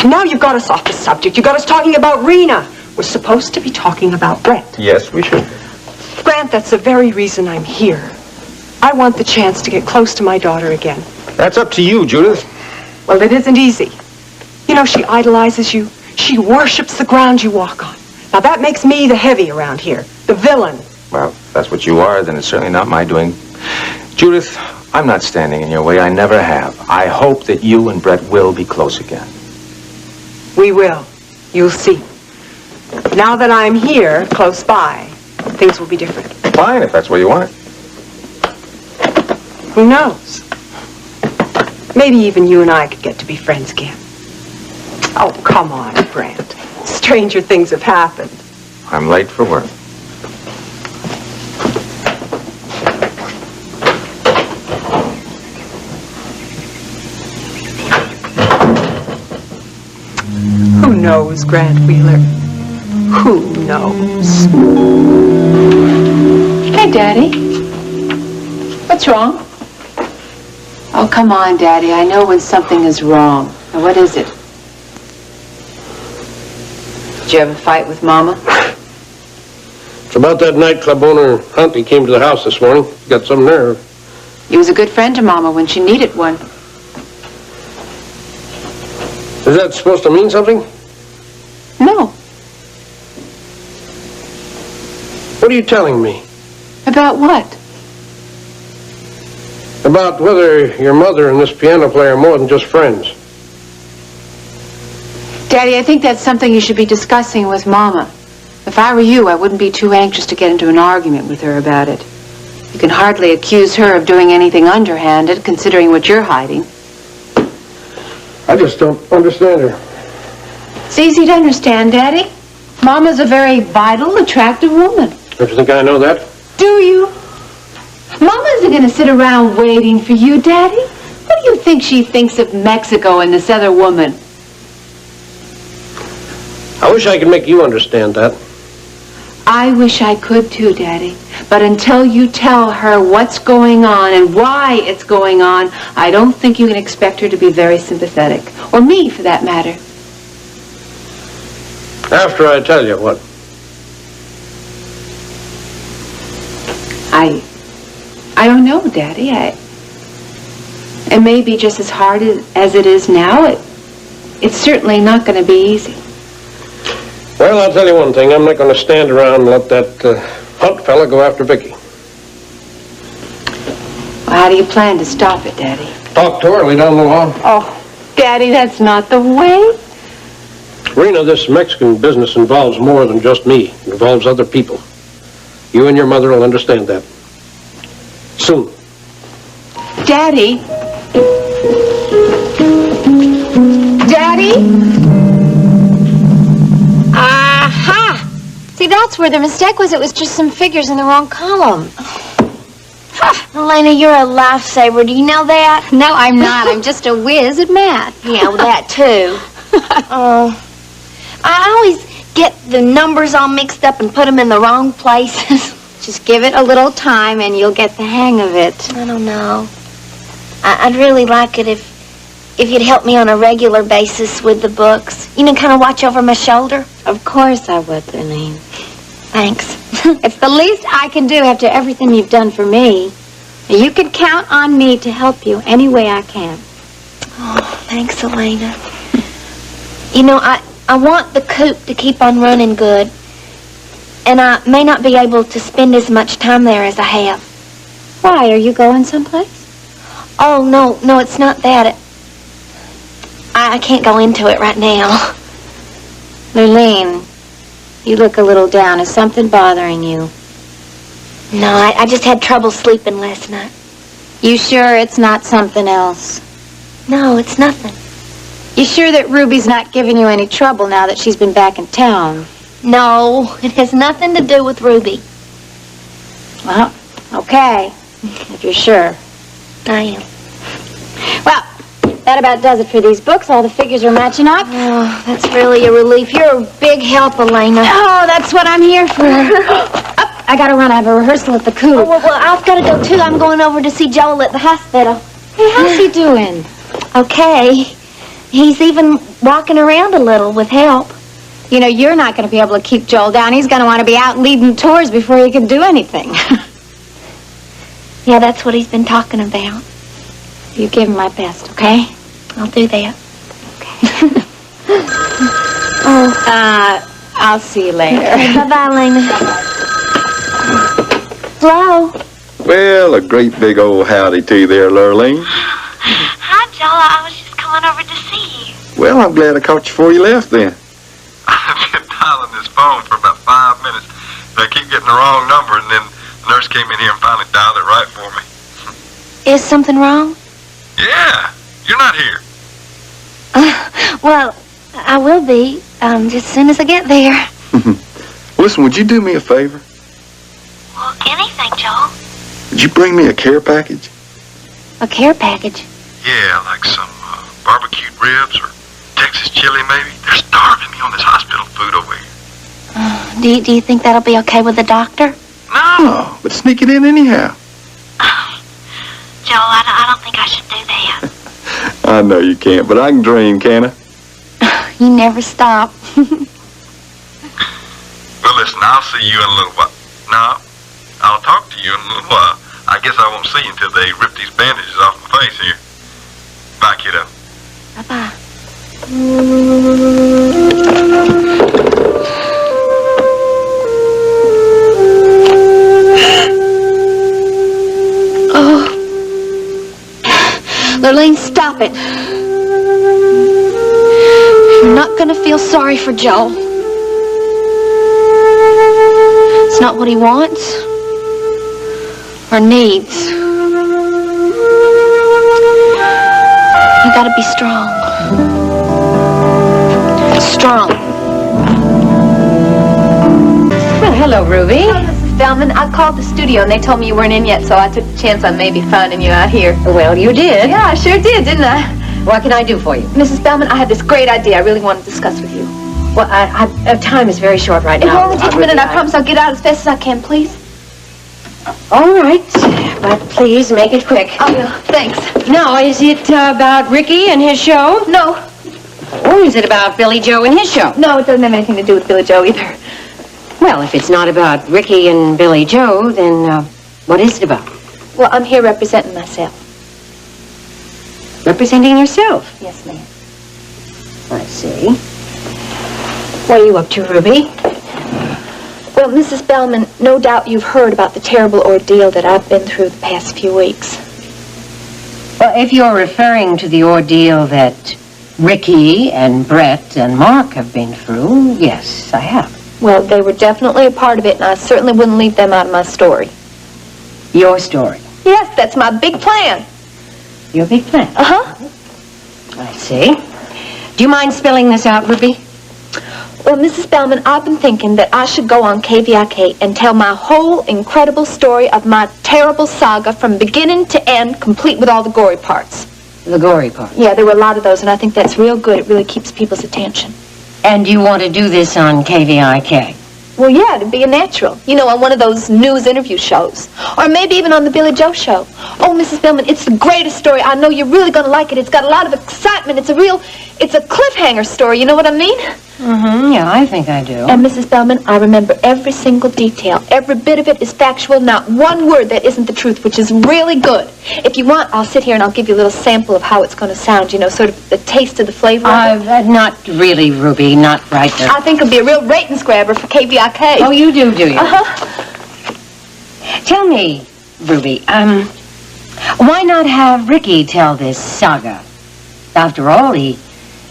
Now you've got us off the subject. You got us talking about Rena. We're supposed to be talking about Brett. Yes, we should. Grant, that's the very reason I'm here. I want the chance to get close to my daughter again. That's up to you, Judith. Well, it isn't easy. You know, she idolizes you. She worships the ground you walk on. Now, that makes me the heavy around here, the villain. Well, if that's what you are, then it's certainly not my doing. Judith, I'm not standing in your way. I never have. I hope that you and Brett will be close again. We will. You'll see. Now that I'm here, close by, things will be different. Fine, if that's where you want it. Who knows? Maybe even you and I could get to be friends again. Oh, come on, Brent. Stranger things have happened. I'm late for work. Who knows, Grant Wheeler? Who knows? Hey, Daddy. What's wrong? Oh, come on, Daddy. I know when something is wrong. Now, what is it? Did you have a fight with Mama? It's about that nightclub owner, Huntley, came to the house this morning. Got some nerve. He was a good friend to Mama when she needed one. Is that supposed to mean something? No. What are you telling me? About what? About whether your mother and this piano player are more than just friends. Daddy, I think that's something you should be discussing with Mama. If I were you, I wouldn't be too anxious to get into an argument with her about it. You can hardly accuse her of doing anything underhanded, considering what you're hiding. I just don't understand her. It's easy to understand, Daddy. Mama's a very vital, attractive woman. Don't you think I know that? Do you? Mama isn't going to sit around waiting for you, Daddy. What do you think she thinks of Mexico and this other woman? I wish I could make you understand that. I wish I could too, Daddy. But until you tell her what's going on and why it's going on, I don't think you can expect her to be very sympathetic. Or me, for that matter. After I tell you what. I don't know, Daddy. It may be just as hard as it is now. It's certainly not going to be easy. Well, I'll tell you one thing. I'm not going to stand around and let that Hunt fella go after Vicky. Well, how do you plan to stop it, Daddy? Talk to her, lay down the law. Oh, Daddy, that's not the way. Rena, this Mexican business involves more than just me. It involves other people. You and your mother will understand that. Soon. Daddy? Daddy? Aha! See, that's where the mistake was. It was just some figures in the wrong column. Elena, you're a lifesaver. Do you know that? No, I'm not. I'm just a whiz at math. Yeah, well, that too. I always get the numbers all mixed up and put them in the wrong places. Just give it a little time and you'll get the hang of it. I don't know. I'd really like it if you'd help me on a regular basis with the books. You know, kind of watch over my shoulder. Of course I would, Eileen. Thanks. It's the least I can do after everything you've done for me. You can count on me to help you any way I can. Oh, thanks, Elena. You know, I want the coop to keep on running good. And I may not be able to spend as much time there as I have. Why? Are you going someplace? Oh, no, it's not that. I can't go into it right now. Lurleen, you look a little down. Is something bothering you? No, I just had trouble sleeping last night. You sure it's not something else? No, it's nothing. You sure that Ruby's not giving you any trouble now that she's been back in town? No, it has nothing to do with Ruby. Well, okay, if you're sure. I am. Well, that about does it for these books. All the figures are matching up. Oh, that's really a relief. You're a big help, Elena. Oh, that's what I'm here for. Oh, I gotta run. I have a rehearsal at the coop. Oh, well, I've got to go, too. I'm going over to see Joel at the hospital. Hey, how's he doing? Okay. He's even walking around a little with help. You know, you're not going to be able to keep Joel down. He's going to want to be out leading tours before he can do anything. Yeah, that's what he's been talking about. You give him my best, okay? I'll do that. Okay. I'll see you later. Okay, bye-bye, Lena. Flo, Well, a great big old howdy to you there, Lurleen. Hi, Joel. I was just coming over to see you. Well, I'm glad I caught you before you left then. I've been dialing this phone for about 5 minutes. And I keep getting the wrong number, and then the nurse came in here and finally dialed it right for me. Is something wrong? Yeah, you're not here. Well, I will be, just as soon as I get there. Listen, would you do me a favor? Well, anything, Joel. Would you bring me a care package? A care package? Yeah, like some barbecued ribs or Texas chili, maybe. They're starving me on this hospital food over here. Do you think that'll be okay with the doctor? No, but sneak it in anyhow. Joel, I don't think I should do that. I know you can't, but I can dream, can I? You never stop. Well, listen, I'll see you in a little while. No, I'll talk to you in a little while. I guess I won't see you until they rip these bandages off my face here. Bye, kiddo. Bye-bye. Oh. Lurleen, stop it. You're not gonna feel sorry for Joel. It's not what he wants or needs. You gotta be strong. Strong. Well, hello, Ruby. Hi, Mrs. Bellman. I called the studio and they told me you weren't in yet, so I took the chance on maybe finding you out here. Well, you did. Yeah, I sure did, didn't I? What can I do for you? Mrs. Bellman, I had this great idea I really want to discuss with you. Well, time is very short right It now. will only take a minute. I promise I'll get out as fast as I can, please. All right, but please make it quick. I will. Thanks. Now, is it about Ricky and his show? No. Or is it about Billy Joe and his show? No, it doesn't have anything to do with Billy Joe either. Well, if it's not about Ricky and Billy Joe, then what is it about? Well, I'm here representing myself. Representing yourself? Yes, ma'am. I see. What are you up to, Ruby? Well, Mrs. Bellman, no doubt you've heard about the terrible ordeal that I've been through the past few weeks. Well, if you're referring to the ordeal that Ricky and Brett and Mark have been through, yes, I have. Well, they were definitely a part of it, and I certainly wouldn't leave them out of my story. Your story? Yes, that's my big plan. Your big plan? Uh-huh. I see. Do you mind spelling this out, Ruby? Well, Mrs. Bellman, I've been thinking that I should go on KVIK and tell my whole incredible story of my terrible saga from beginning to end, complete with all the gory parts. The gory parts? Yeah, there were a lot of those, and I think that's real good. It really keeps people's attention. And you want to do this on KVIK? Well, yeah, to be a natural. You know, on one of those news interview shows. Or maybe even on the Billy Joe show. Oh, Mrs. Bellman, it's the greatest story. I know you're really going to like it. It's got a lot of excitement. It's a cliffhanger story. You know what I mean? Mm-hmm. Yeah, I think I do. And Mrs. Bellman, I remember every single detail. Every bit of it is factual. Not one word that isn't the truth, which is really good. If you want, I'll sit here and I'll give you a little sample of how it's going to sound. You know, sort of the taste of the flavor of it. Not really, Ruby. Not right there. I think it'll be a real ratings grabber for KVIK. Oh, you do you? Uh-huh. Tell me, Ruby, why not have Ricky tell this saga? After all, he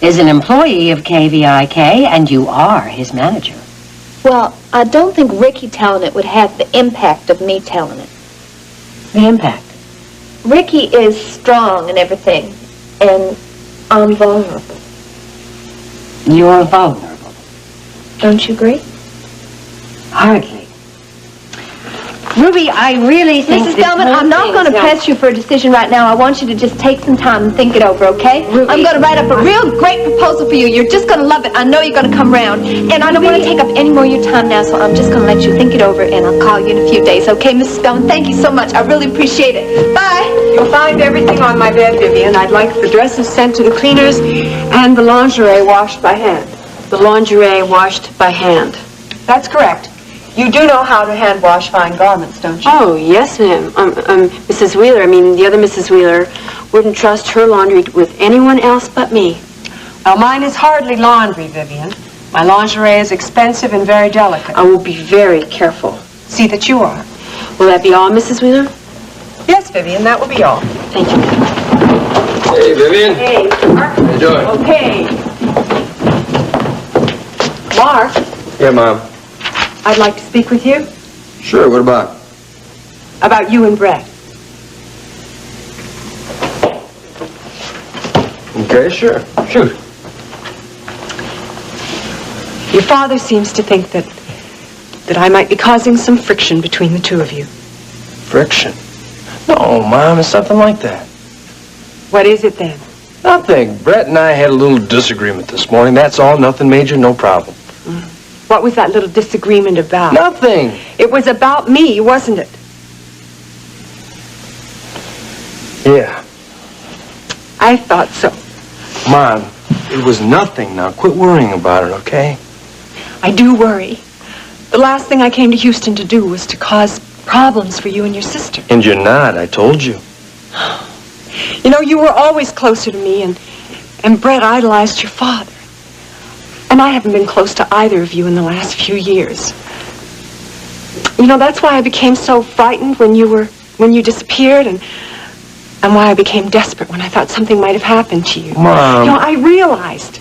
is an employee of KVIK, and you are his manager. Well, I don't think Ricky telling it would have the impact of me telling it. The impact? Ricky is strong and everything, and I'm vulnerable. You're vulnerable. Don't you agree? Hardly. Ruby, I really think Mrs. Bellman, I'm not going to press you for a decision right now. I want you to just take some time and think it over, okay? Ruby, I'm going to write up a real great proposal for you. You're just going to love it. I know you're going to come round. And I don't want to take up any more of your time now, so I'm just going to let you think it over, and I'll call you in a few days, okay, Mrs. Bellman? Thank you so much. I really appreciate it. Bye. You'll find everything on my bed, Vivian. I'd like the dresses sent to the cleaners and the lingerie washed by hand. The lingerie washed by hand. That's correct. You do know how to hand wash fine garments, don't you? Oh, yes, ma'am. Mrs. Wheeler, the other Mrs. Wheeler, wouldn't trust her laundry with anyone else but me. Well, mine is hardly laundry, Vivian. My lingerie is expensive and very delicate. I will be very careful. See that you are. Will that be all, Mrs. Wheeler? Yes, Vivian, that will be all. Thank you. Hey, Vivian. Hey, Mark. How you doing? Okay. Mark, Yeah, Mom. I'd like to speak with you Sure, what about? about you and Brett. Okay, sure. Shoot. Your father seems to think that I might be causing some friction between the two of you. Friction? No, Mom, it's nothing like that. What is it then? Nothing. Brett and I had a little disagreement this morning. That's all. Nothing major, no problem. What was that little disagreement about? Nothing. It was about me, wasn't it? Yeah. I thought so. Mom, it was nothing. Now, quit worrying about it, okay? I do worry. The last thing I came to Houston to do was to cause problems for you and your sister. And you're not. I told you. You know, you were always closer to me, and Brett idolized your father. And I haven't been close to either of you in the last few years. You know, that's why I became so frightened when you disappeared, and why I became desperate when I thought something might have happened to you. Mom. You know, I realized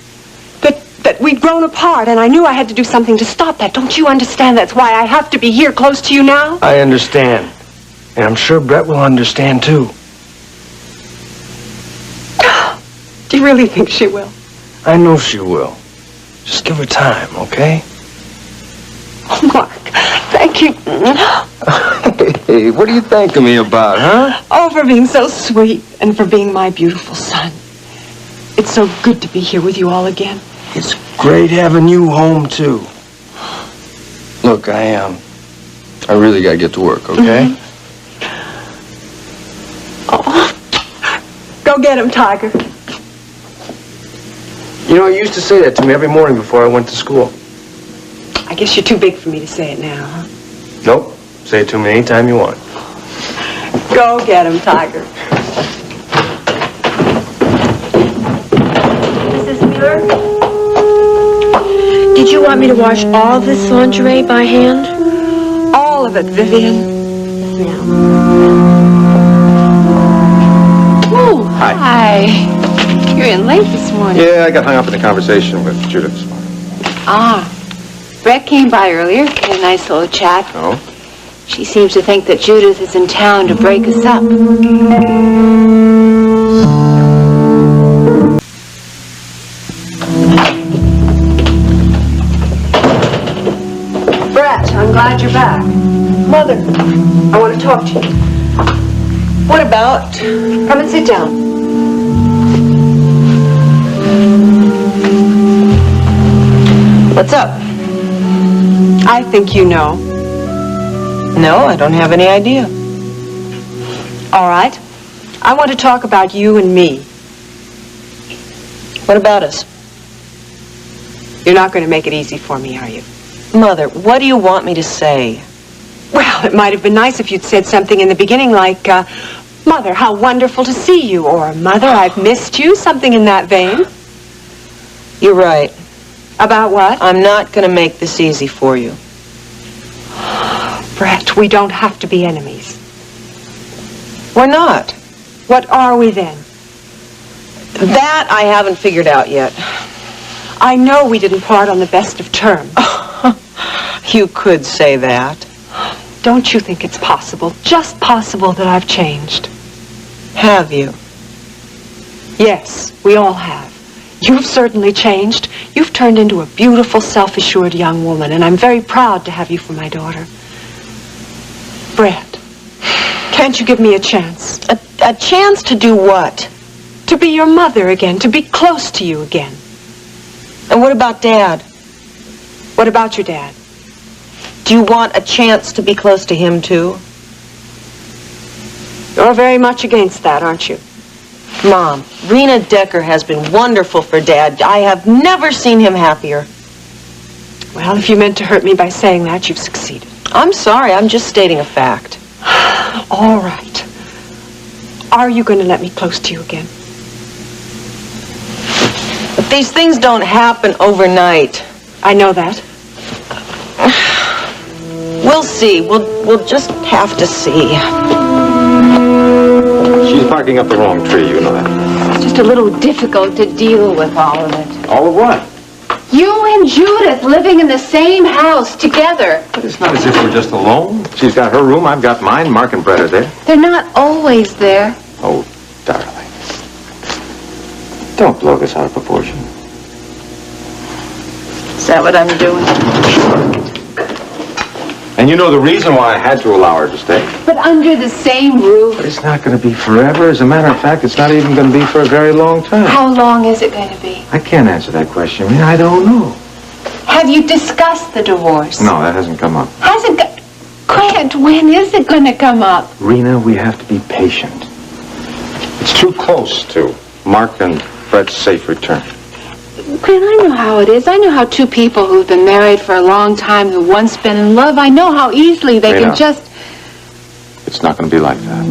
that we'd grown apart, and I knew I had to do something to stop that. Don't you understand? That's why I have to be here close to you now. I understand. And I'm sure Brett will understand, too. Do you really think she will? I know she will. Just give her time, okay? Oh, Mark, thank you. Hey, what are you thanking me about, huh? Oh, for being so sweet and for being my beautiful son. It's so good to be here with you all again. It's great having you home, too. Look, I really gotta get to work, okay? Oh, go get him, Tiger. You know, you used to say that to me every morning before I went to school. I guess you're too big for me to say it now, huh? Nope. Say it to me anytime you want. Go get him, Tiger. Mrs. Muir? Did you want me to wash all this lingerie by hand? All of it, Vivian. Oh, hi. You're in late this morning. Yeah, I got hung up in a conversation with Judith this morning. Ah. Brett came by earlier, had a nice little chat. Oh? She seems to think that Judith is in town to break us up. Brett, I'm glad you're back. Mother, I want to talk to you. What about? Come and sit down. What's up? I think you know. No, I don't have any idea. All right. I want to talk about you and me. What about us? You're not going to make it easy for me, are you? Mother, what do you want me to say? Well, it might have been nice if you'd said something in the beginning like, Mother, how wonderful to see you, or Mother, I've missed you, something in that vein. You're right. About what? I'm not going to make this easy for you. Brett, we don't have to be enemies. We're not. What are we then? That I haven't figured out yet. I know we didn't part on the best of terms. You could say that. Don't you think it's possible, just possible, that I've changed? Have you? Yes, we all have. You've certainly changed. You've turned into a beautiful, self-assured young woman, and I'm very proud to have you for my daughter. Brett, can't you give me a chance? A chance to do what? To be your mother again, to be close to you again. And what about Dad? What about your dad? Do you want a chance to be close to him, too? You're very much against that, aren't you? Mom, Rena Decker has been wonderful for Dad. I have never seen him happier. Well, if you meant to hurt me by saying that, you've succeeded. I'm sorry, I'm just stating a fact. All right. Are you going to let me close to you again? But these things don't happen overnight. I know that. We'll see. We'll just have to see. She's barking up the wrong tree, you know that. It's just a little difficult to deal with all of it. All of what? You and Judith living in the same house together. But it's not as if we're just alone. She's got her room, I've got mine. Mark and Brett are there. They're not always there. Oh, darling. Don't blow this out of proportion. Is that what I'm doing? And you know the reason why I had to allow her to stay. But under the same roof. But it's not going to be forever. As a matter of fact, it's not even going to be for a very long time. How long is it going to be? I can't answer that question. I mean, I don't know. Have you discussed the divorce? No, that hasn't come up. Hasn't Grant, when is it going to come up? Rena, we have to be patient. It's too close to Mark and Brett's safe return. Grant, I know how it is. I know how two people who've been married for a long time, who once been in love, I know how easily they Rena, can just... It's not going to be like that.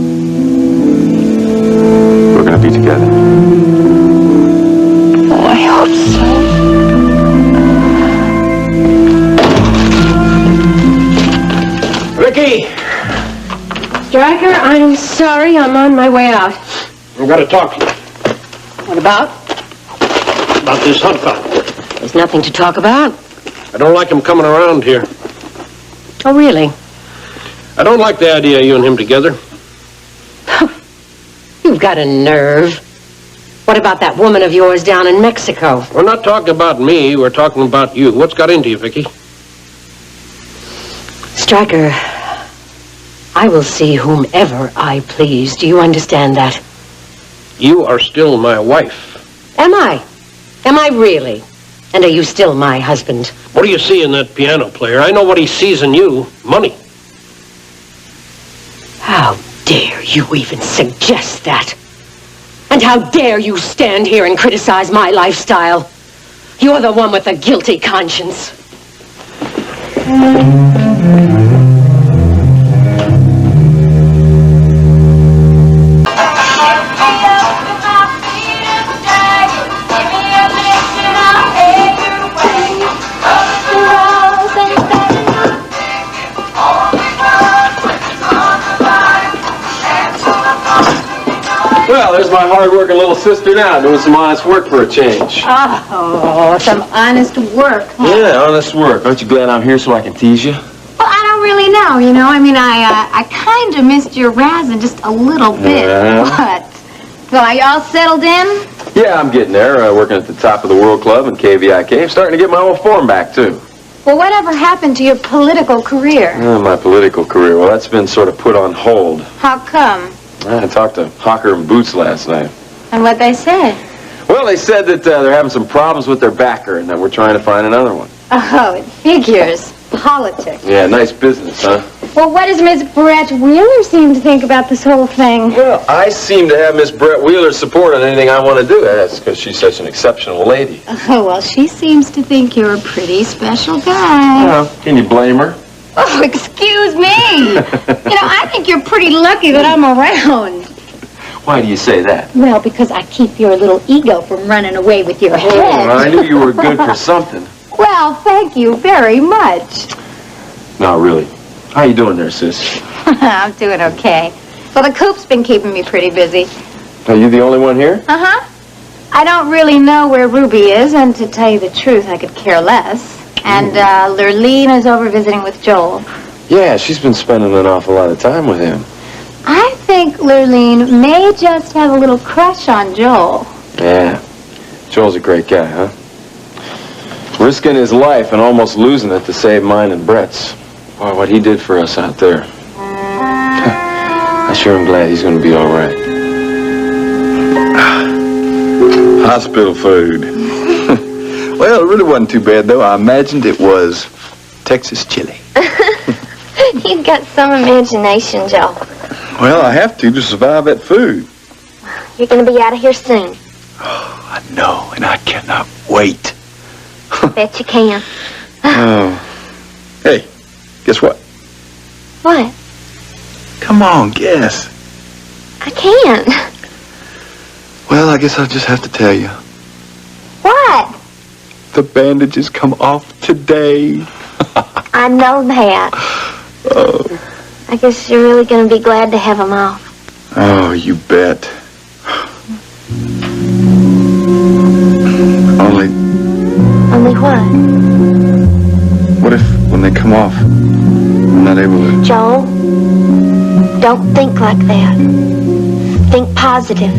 We're going to be together. Oh, I hope so. Ricky! Stryker, I'm sorry. I'm on my way out. I've got to talk to you What about? about this hunt fellow. There's nothing to talk about. I don't like him coming around here. Oh, really? I don't like the idea of you and him together. You've got a nerve. What about that woman of yours down in Mexico? We're not talking about me. We're talking about you. What's got into you, Vicky? Stryker, I will see whomever I please. Do you understand that? You are still my wife. Am I? Am I really? And are you still my husband? What do you see in that piano player? I know what he sees in you. Money. How dare you even suggest that? And how dare you stand here and criticize my lifestyle? You're the one with a guilty conscience. Well, there's my hard-working little sister now, doing some honest work for a change. Oh, some honest work. Yeah, honest work. Aren't you glad I'm here so I can tease you? Well, I don't really know, you know. I mean, I kind of missed your razzing just a little bit. What? So are you all settled in? Yeah, I'm getting there. Working at the top of the World Club in KVIK. I'm starting to get my old form back, too. Well, whatever happened to your political career? My political career, well, that's been sort of put on hold. How come? I talked to Hawker and Boots last night. And what they said? Well, they said that they're having some problems with their backer and that we're trying to find another one. Oh, it figures. Politics. Yeah, nice business, huh? Well, what does Miss Brett Wheeler seem to think about this whole thing? Well, I seem to have Miss Brett Wheeler's support on anything I want to do. That's because she's such an exceptional lady. Oh, well, she seems to think you're a pretty special guy. Well, can you blame her? Oh, excuse me. You know, I think you're pretty lucky that I'm around. Why do you say that? Well, because I keep your little ego from running away with your head. Oh, I knew you were good for something. Well, thank you very much. No, really. How you doing there, sis? I'm doing okay. Well, the coop's been keeping me pretty busy. Are you the only one here? Uh-huh. I don't really know where Ruby is, and to tell you the truth, I could care less. And Lurleen is over visiting with Joel. Yeah, she's been spending an awful lot of time with him. I think Lurleen may just have a little crush on Joel. Yeah. Joel's a great guy, huh? Risking his life and almost losing it to save mine and Brett's. Boy, what he did for us out there. I sure am glad he's going to be all right. Hospital food. Well, it really wasn't too bad, though. I imagined it was Texas chili. You've got some imagination, Joe. Well, I have to survive that food. You're going to be out of here soon. I know, and I cannot wait. Bet you can. Oh. Hey, guess what? What? Come on, guess. I can't. Well, I guess I'll just have to tell you. What? The bandages come off today. I know that. Oh. I guess you're really going to be glad to have them off. Oh, you bet. Only, Only what? what if when they come off, I'm not able to... Joel, don't think like that. Think positive.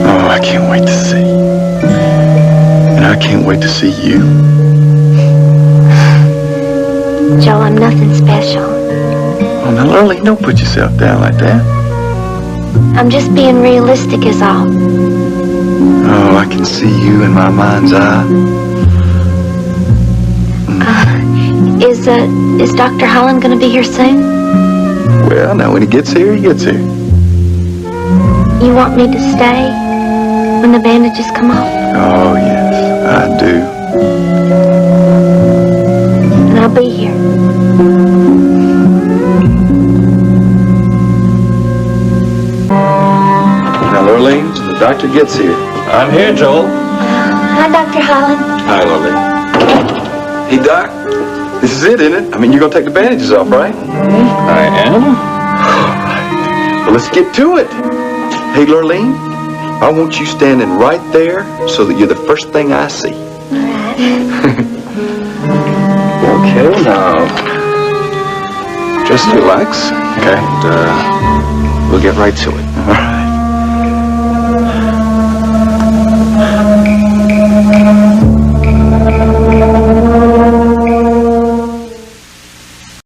Oh, I can't wait to see. And I can't wait to see you. Joel, I'm nothing special. Oh, now, Lurleen, don't put yourself down like that. I'm just being realistic is all. Oh, I can see you in my mind's eye. Is Dr. Holland gonna be here soon? Well, now when he gets here, he gets here. You want me to stay when the bandages come off? Oh, yes, I do. And I'll be here. Now, Lurleen, when the doctor gets here. I'm here, Joel. Hi, Dr. Holland. Hi, Lurleen. Hey, Doc. This is it, isn't it? I mean, you're going to take the bandages off, right? I am. All right. Well, let's get to it. Hey, Lurleen, I want you standing right there so that you're the first thing I see. Okay, now, just relax, and we'll get right to it.